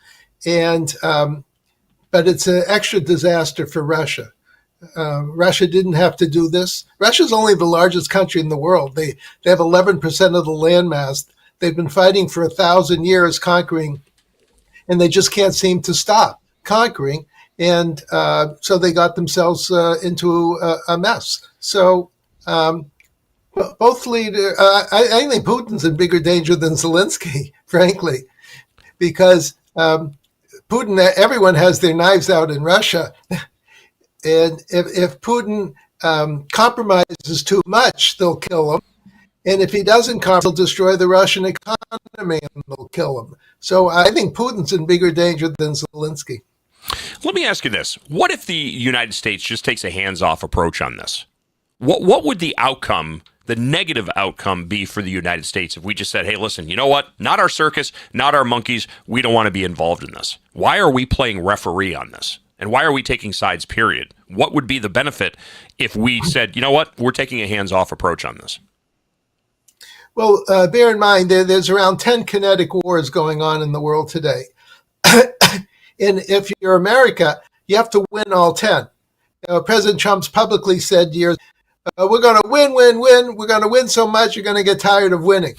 S11: and but it's an extra disaster for Russia. Russia didn't have to do this. Russia's only the largest country in the world. They have 11% of the landmass. They've been fighting for 1,000 years, conquering, and they just can't seem to stop conquering. And so they got themselves into a mess. So both leaders, I think Putin's in bigger danger than Zelensky, frankly, because Putin, everyone has their knives out in Russia. And if Putin compromises too much, they'll kill him. And if he doesn't compromise, they'll destroy the Russian economy and they'll kill him. So I think Putin's in bigger danger than Zelensky.
S2: Let me ask you this. What if the United States just takes a hands-off approach on this? What would the outcome, the negative outcome, be for the United States if we just said, hey, listen, you know what? Not our circus, not our monkeys. We don't want to be involved in this. Why are we playing referee on this? And why are we taking sides, period? What would be the benefit if we said, you know what? We're taking a hands-off approach on this.
S11: Well, bear in mind, there's around 10 kinetic wars going on in the world today. And if you're America, you have to win all 10. President Trump's publicly said years, we're going to win. We're going to win so much, you're going to get tired of winning.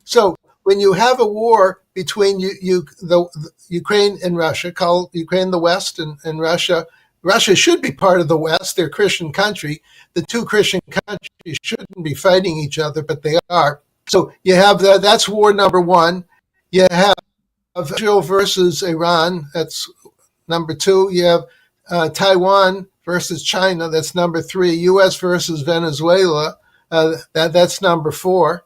S11: So when you have a war between the Ukraine and Russia, called Ukraine the West and Russia, Russia should be part of the West. They're a Christian country. The two Christian countries shouldn't be fighting each other, but they are. So you have that's war number one. You have Israel versus Iran. That's number two. You have Taiwan versus China. That's number three. U.S. versus Venezuela. That's number four.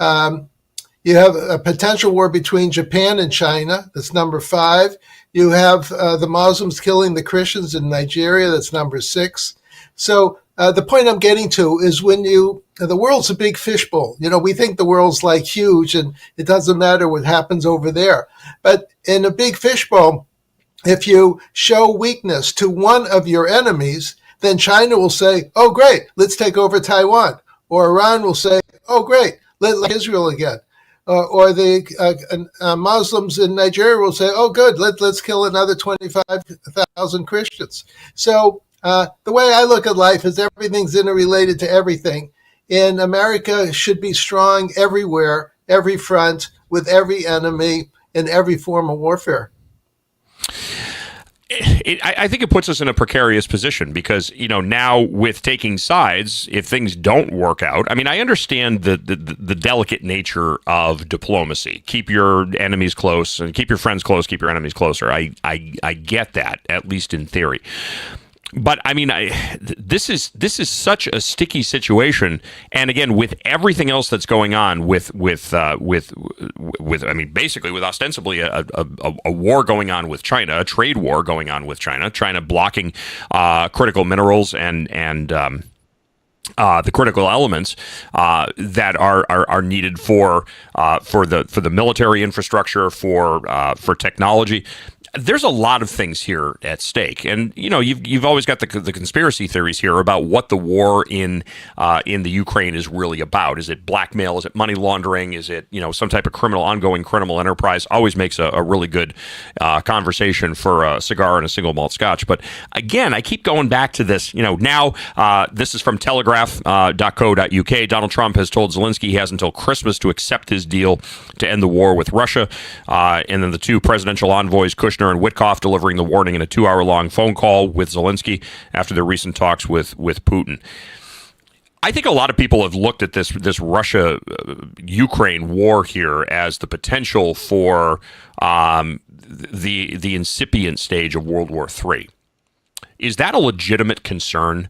S11: You have a potential war between Japan and China. That's number five. You have the Muslims killing the Christians in Nigeria. That's number six. So the point I'm getting to is the world's a big fishbowl. We think the world's like huge and it doesn't matter what happens over there. But in a big fishbowl, if you show weakness to one of your enemies, then China will say, oh, great, let's take over Taiwan. Or Iran will say, oh, great, let's Israel again. Or the Muslims in Nigeria will say, oh, good, let's kill another 25,000 Christians. So the way I look at life is everything's interrelated to everything. And America should be strong everywhere, every front, with every enemy, in every form of warfare.
S2: I think it puts us in a precarious position because, now with taking sides, if things don't work out, I mean, I understand the delicate nature of diplomacy. Keep your enemies close and keep your friends close, keep your enemies closer. I get that, at least in theory. But I mean, this is such a sticky situation, and again, with everything else that's going on, with I mean, basically, with ostensibly a war going on with China, a trade war going on with China blocking critical minerals and the critical elements that are needed for the military infrastructure, for technology. There's a lot of things here at stake, and you've always got the conspiracy theories here about what the war in the Ukraine is really about. Is it blackmail? Is it money laundering? Is it some type of ongoing criminal enterprise? Always makes a really good conversation for a cigar and a single malt scotch. But again, I keep going back to this. Now this is from Telegraph.co.uk. Donald Trump has told Zelensky he has until Christmas to accept his deal to end the war with Russia, and then the two presidential envoys, Kushner and Witkoff, delivering the warning in a 2-hour-long phone call with Zelensky after their recent talks with Putin. I think a lot of people have looked at this Russia-Ukraine war here as the potential for the incipient stage of World War III. Is that a legitimate concern,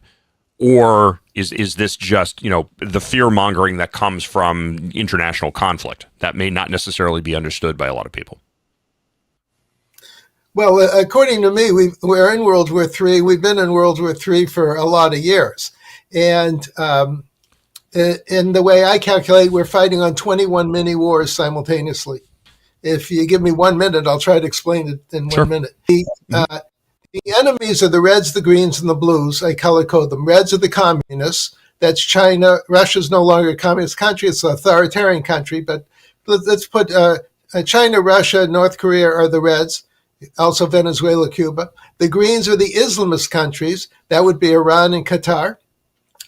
S2: or is this just the fear-mongering that comes from international conflict that may not necessarily be understood by a lot of people?
S11: Well, according to me, we're in World War III. We've been in World War III for a lot of years. And in the way I calculate, we're fighting on 21 mini-wars simultaneously. If you give me 1 minute, I'll try to explain it in 1 minute. The enemies are the reds, the greens, and the blues. I color code them. Reds are the communists. That's China. Russia's no longer a communist country; it's an authoritarian country. But let's put China, Russia, North Korea are the reds. Also Venezuela, Cuba. The greens are the Islamist countries. That would be Iran and Qatar,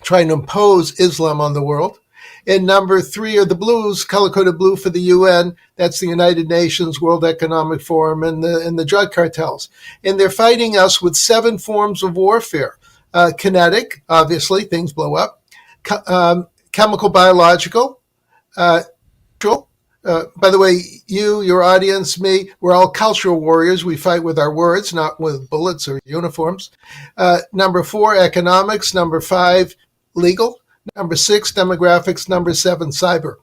S11: trying to impose Islam on the world. And number 3 are the blues, color-coded blue for the UN. That's the United Nations, World Economic Forum, and the drug cartels. And they're fighting us with 7 forms of warfare. Kinetic, obviously, things blow up. Chemical, biological. By the way, you, your audience, me, we're all cultural warriors. We fight with our words, not with bullets or uniforms. Number 4, economics. Number 5, legal. Number 6, demographics. Number 7, cyber.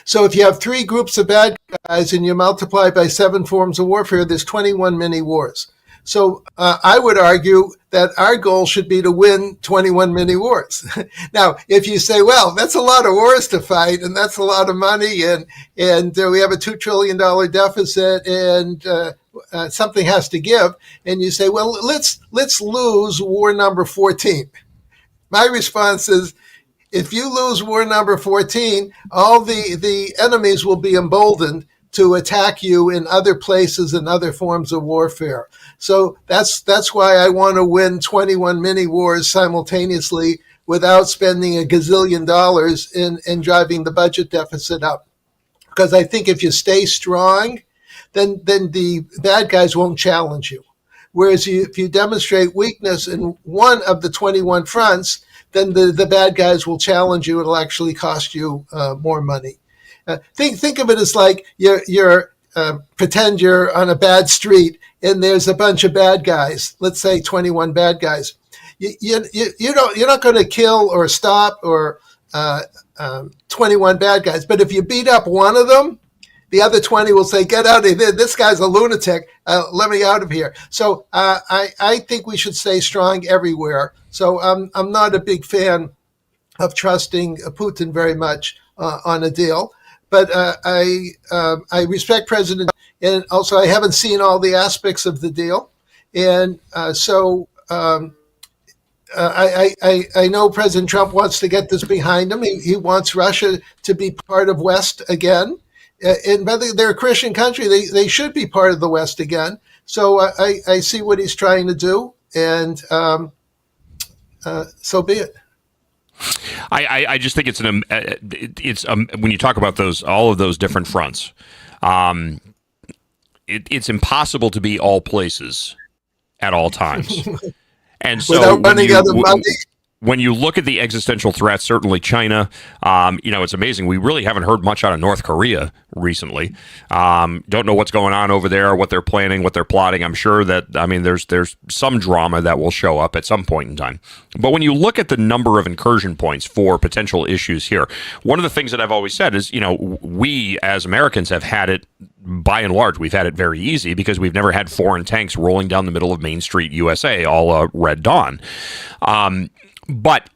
S11: So if you have 3 groups of bad guys and you multiply by 7 forms of warfare, there's 21 mini wars. So I would argue that our goal should be to win 21 mini wars. Now, if you say, well, that's a lot of wars to fight, and that's a lot of money, and we have a $2 trillion deficit, and something has to give, and you say, well, let's lose war number 14. My response is, if you lose war number 14, all the enemies will be emboldened to attack you in other places and other forms of warfare. So that's why I want to win 21 mini wars simultaneously without spending a gazillion dollars in driving the budget deficit up. Because I think if you stay strong, then the bad guys won't challenge you. Whereas if you demonstrate weakness in one of the 21 fronts, then the bad guys will challenge you. It'll actually cost you more money. Think of it as like you're pretend you're on a bad street and there's a bunch of bad guys. Let's say 21 bad guys. You're not going to kill or stop or 21 bad guys. But if you beat up one of them, the other 20 will say, "Get out of here! This guy's a lunatic. Let me out of here." So I think we should stay strong everywhere. So I'm not a big fan of trusting Putin very much on a deal. But I respect President, and also I haven't seen all the aspects of the deal, and so I know President Trump wants to get this behind him. He wants Russia to be part of West again, and whether they're a Christian country, they should be part of the West again. So I see what he's trying to do, and so be it.
S2: I just think it's when you talk about all of those different fronts, it's impossible to be all places at all times, and so when you look at the existential threats, certainly China, it's amazing. We really haven't heard much out of North Korea recently. Don't know what's going on over there, what they're planning, what they're plotting. I'm sure that, there's some drama that will show up at some point in time. But when you look at the number of incursion points for potential issues here, one of the things that I've always said is, we as Americans have had it, by and large, we've had it very easy because we've never had foreign tanks rolling down the middle of Main Street, USA, all Red Dawn. But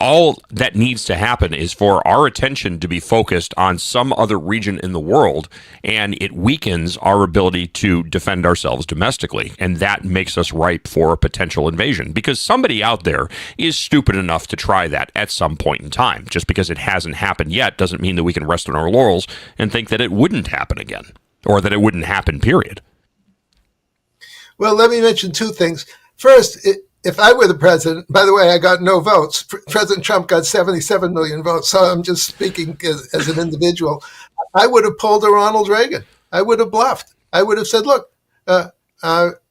S2: all that needs to happen is for our attention to be focused on some other region in the world, and it weakens our ability to defend ourselves domestically, and that makes us ripe for a potential invasion because somebody out there is stupid enough to try that at some point in time. Just because it hasn't happened yet doesn't mean that we can rest on our laurels and think that it wouldn't happen again or that it wouldn't happen, period.
S11: Well, let me mention 2 things. First, if I were the president, by the way, I got no votes. President Trump got 77 million votes, so I'm just speaking as an individual. I would have pulled a Ronald Reagan. I would have bluffed. I would have said, look,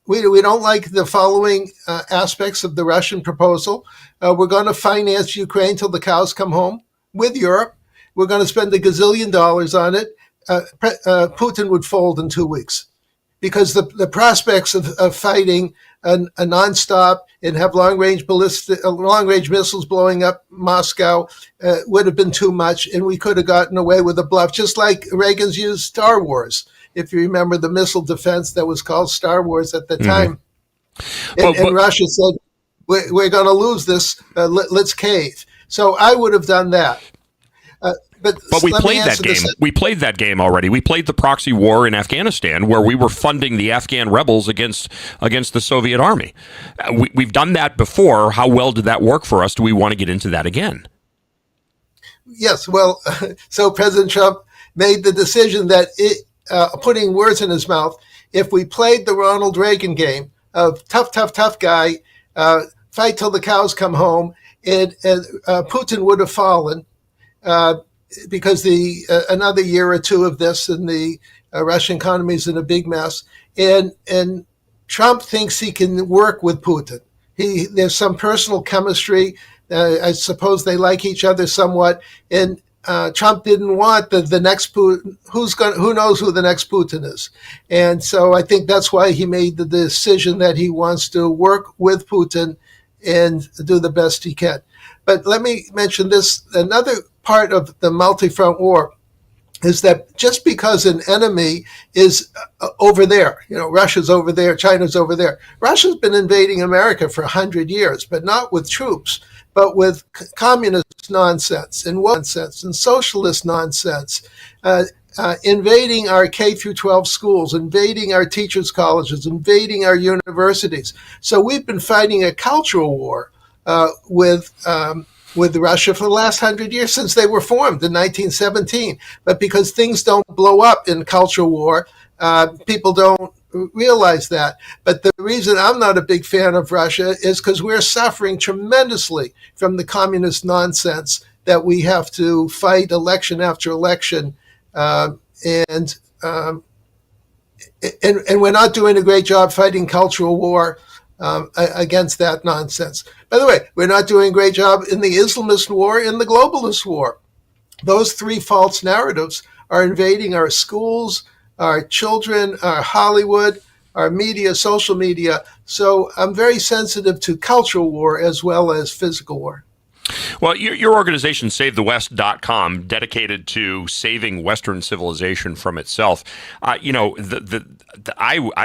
S11: we don't like the following aspects of the Russian proposal. We're going to finance Ukraine till the cows come home with Europe. We're going to spend a gazillion dollars on it. Putin would fold in 2 weeks. Because the prospects of fighting a nonstop and have long-range missiles blowing up Moscow would have been too much, and we could have gotten away with a bluff, just like Reagan's used Star Wars. If you remember the missile defense that was called Star Wars at the time, and Russia said, "We're going to lose this. Let's cave." So I would have done that.
S2: But we
S11: let me
S2: played that
S11: answer
S2: game.
S11: this.
S2: We played that game already. We played the proxy war in Afghanistan, where we were funding the Afghan rebels against the Soviet army. We've done that before. How well did that work for us? Do we want to get into that again?
S11: Yes, well, so President Trump made the decision that putting words in his mouth, if we played the Ronald Reagan game of tough guy, fight till the cows come home, and Putin would have fallen because another year or two of this and the Russian economy is in a big mess. And Trump thinks he can work with Putin. There's some personal chemistry. I suppose they like each other somewhat. And Trump didn't want the next Putin. Who knows who the next Putin is? And so I think that's why he made the decision that he wants to work with Putin and do the best he can. But let me mention this. Another part of the multi-front war is that just because an enemy is over there, Russia's over there, China's over there. Russia's been invading America for 100 years, but not with troops, but with communist nonsense and socialist nonsense, invading our K through 12 schools, invading our teachers' colleges, invading our universities. So we've been fighting a cultural war with Russia for the last 100 years since they were formed in 1917. But because things don't blow up in cultural war, people don't realize that. But the reason I'm not a big fan of Russia is because we're suffering tremendously from the communist nonsense that we have to fight election after election. And we're not doing a great job fighting cultural war against that nonsense. By the way, we're not doing a great job in the Islamist war, in the globalist war. Those three false narratives are invading our schools, our children, our Hollywood, our media, social media. So I'm very sensitive to cultural war as well as physical war.
S2: Well, your organization, SaveTheWest.com, dedicated to saving Western civilization from itself. I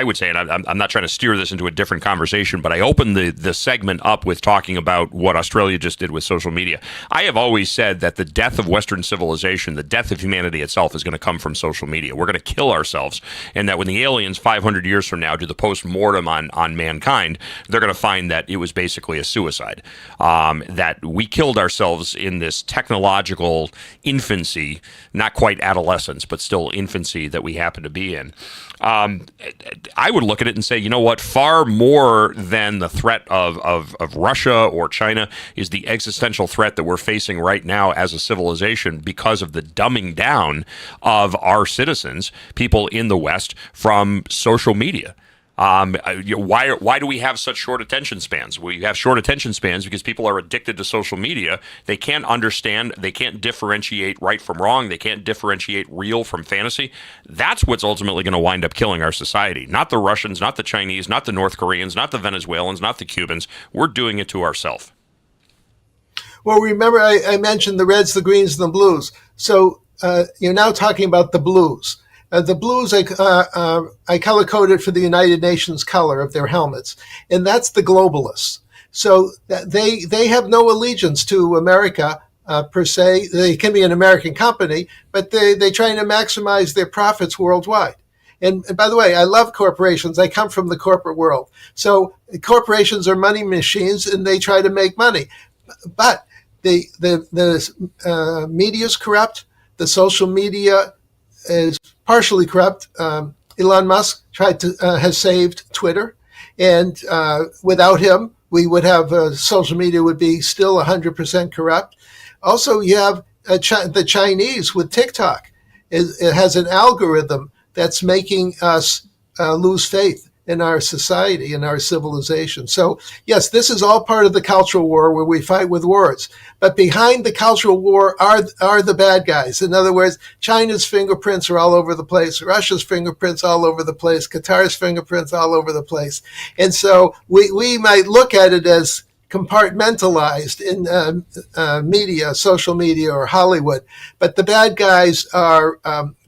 S2: would say, and I'm not trying to steer this into a different conversation, but I opened the segment up with talking about what Australia just did with social media. I have always said that the death of Western civilization, the death of humanity itself, is going to come from social media. We're going to kill ourselves, and that when the aliens 500 years from now do the post-mortem on mankind, they're going to find that it was basically a suicide, that we killed ourselves in this technological infancy, not quite adolescence, but still infancy that we happen to be in. I would look at it and say, you know what, far more than the threat of Russia or China is the existential threat that we're facing right now as a civilization because of the dumbing down of our citizens, people in the West, from social media. Why do we have such short attention spans? We have short attention spans because people are addicted to social media. They can't understand. They can't differentiate right from wrong. They can't differentiate real from fantasy. That's what's ultimately going to wind up killing our society. Not the Russians, not the Chinese, not the North Koreans, not the Venezuelans, not the Cubans. We're doing it to ourselves.
S11: Well, remember I mentioned the reds, the greens, and the blues. So you're now talking about the blues. The blues, I color-coded for the United Nations color of their helmets, and that's the globalists. So they have no allegiance to America per se. They can be an American company, but they try to maximize their profits worldwide. And by the way, I love corporations. I come from the corporate world. So corporations are money machines, and they try to make money. But the media is corrupt. The social media is partially corrupt. Elon Musk has saved Twitter, and without him, we would have social media would be still 100% corrupt. Also, you have the Chinese with TikTok. It has an algorithm that's making us lose faith in our society, in our civilization. So, yes, this is all part of the cultural war where we fight with words. But behind the cultural war are the bad guys. In other words, China's fingerprints are all over the place. Russia's fingerprints all over the place. Qatar's fingerprints all over the place. And so we might look at it as compartmentalized in media, social media, or Hollywood. But the bad guys are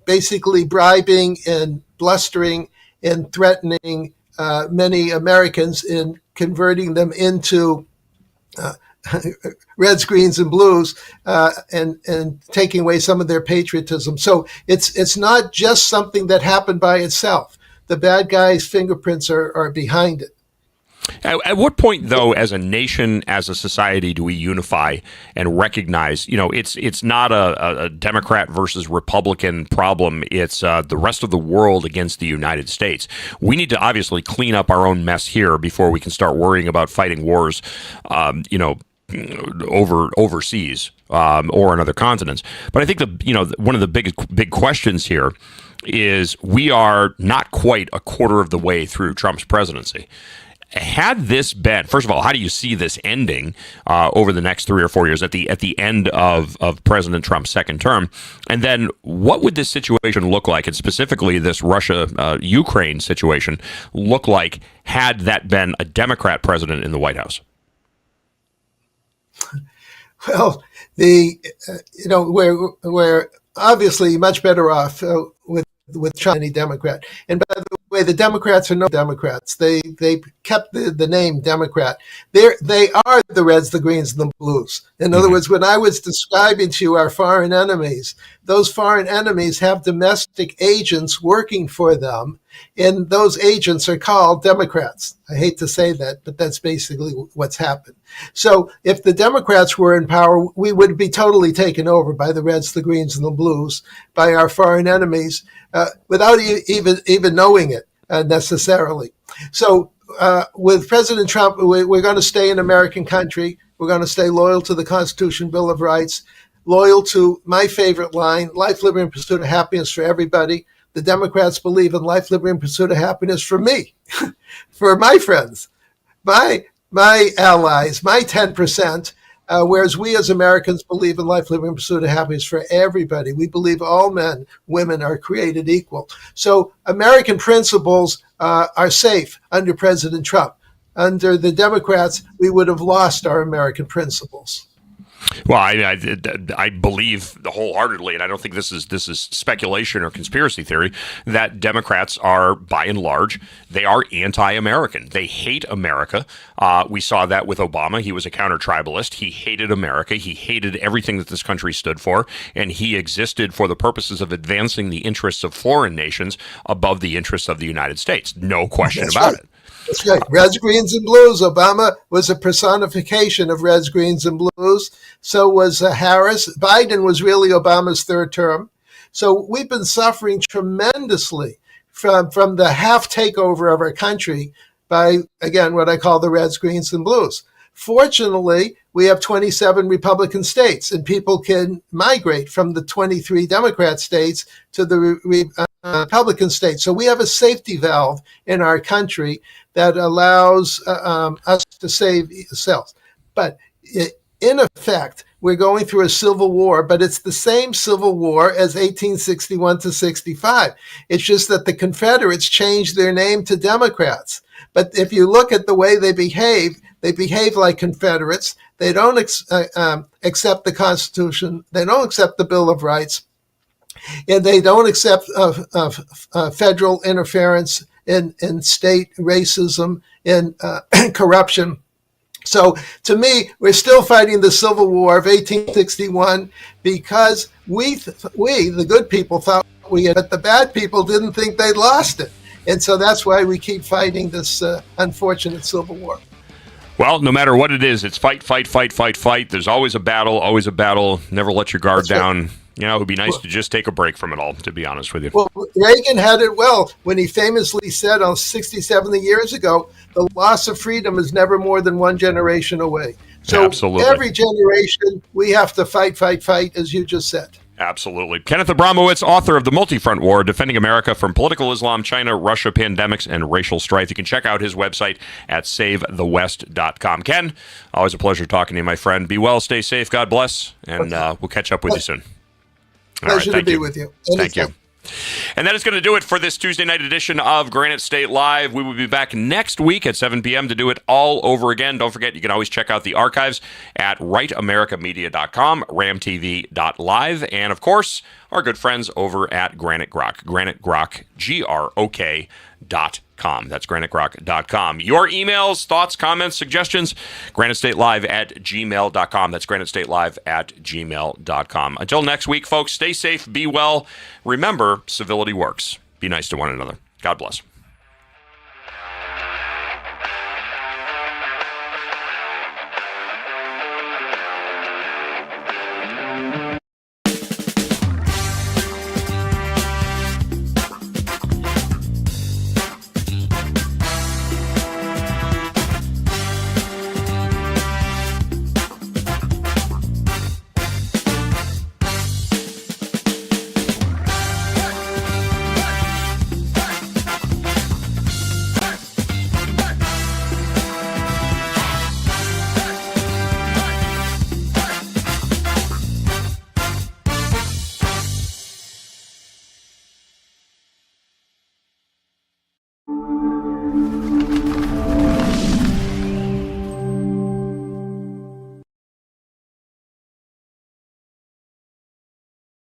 S11: basically bribing and blustering and threatening many Americans in converting them into reds, greens, and blues, and taking away some of their patriotism. So it's not just something that happened by itself. The bad guys' fingerprints are behind it.
S2: At what point, though, as a nation, as a society, do we unify and recognize, it's not a Democrat versus Republican problem. It's the rest of the world against the United States. We need to obviously clean up our own mess here before we can start worrying about fighting wars, overseas or on other continents. But I think one of the big questions here is we are not quite a quarter of the way through Trump's presidency. Had this been, first of all, how do you see this ending over the next 3 or 4 years at the end of President Trump's second term? And then what would this situation look like, and specifically this Russia-Ukraine situation, look like had that been a Democrat president in the White House?
S11: Well, we're obviously much better off with Trump than any Democrat. And by the way, the Democrats are no Democrats. They kept the name Democrat. They are the reds, the greens, and the blues. In other words, when I was describing to you our foreign enemies, those foreign enemies have domestic agents working for them, and those agents are called Democrats. I hate to say that, but that's basically what's happened. So if the Democrats were in power, we would be totally taken over by the reds, the greens, and the blues, by our foreign enemies, without even knowing it necessarily. So with President Trump, we're going to stay an American country. We're going to stay loyal to the Constitution, Bill of Rights, loyal to my favorite line, life, liberty, and pursuit of happiness for everybody. The Democrats believe in life, liberty, and pursuit of happiness for me, for my friends, my allies, my 10%, whereas we as Americans believe in life, liberty, and pursuit of happiness for everybody. We believe all men, women are created equal. So American principles are safe under President Trump. Under the Democrats, we would have lost our American principles.
S2: Well, I believe wholeheartedly, and I don't think this is speculation or conspiracy theory, that Democrats are, by and large, they are anti-American. They hate America. We saw that with Obama. He was a counter-tribalist. He hated America. He hated everything that this country stood for, and he existed for the purposes of advancing the interests of foreign nations above the interests of the United States. No question about it.
S11: That's right. Reds, greens, and blues. Obama was a personification of reds, greens, and blues. So was Harris. Biden was really Obama's third term. So we've been suffering tremendously from the half takeover of our country by, again, what I call the reds, greens, and blues. Fortunately, we have 27 Republican states, and people can migrate from the 23 Democrat states to the Republican states. So we have a safety valve in our country that allows us to save ourselves. But in effect, we're going through a civil war, but it's the same civil war as 1861 to 65. It's just that the Confederates changed their name to Democrats. But if you look at the way they behave like Confederates. They don't accept the Constitution. They don't accept the Bill of Rights. And they don't accept federal interference in state racism and corruption. So to me, we're still fighting the Civil War of 1861 because we, the good people, thought we had, but the bad people didn't think they'd lost it. And so that's why we keep fighting this unfortunate Civil War.
S2: Well, no matter what it is, it's fight, fight, fight, fight, fight. There's always a battle, always a battle. Never let your guard down. You know, it would be nice to just take a break from it all, to be honest with you.
S11: Well, Reagan had it well when he famously said 60, 70 years ago, the loss of freedom is never more than one generation away. So
S2: Absolutely.
S11: Every generation, we have to fight, fight, fight, as you just said.
S2: Absolutely. Kenneth Abramowitz, author of The Multi-Front War, Defending America from Political Islam, China, Russia, Pandemics, and Racial Strife. You can check out his website at SaveTheWest.com. Ken, always a pleasure talking to you, my friend. Be well, stay safe, God bless, and we'll catch up with you soon.
S11: Pleasure to be with you.
S2: Thank you. And that is going to do it for this Tuesday night edition of Granite State Live. We will be back next week at 7 p.m. to do it all over again. Don't forget, you can always check out the archives at rightamericamedia.com, ramtv.live, and of course, our good friends over at Granite Grok. Granite Grok, GROK.com. That's granitegrok.com. Your emails, thoughts, comments, suggestions, granitestatelive@gmail.com. That's granitestatelive@gmail.com. Until next week, folks, stay safe, be well. Remember, civility works. Be nice to one another. God bless.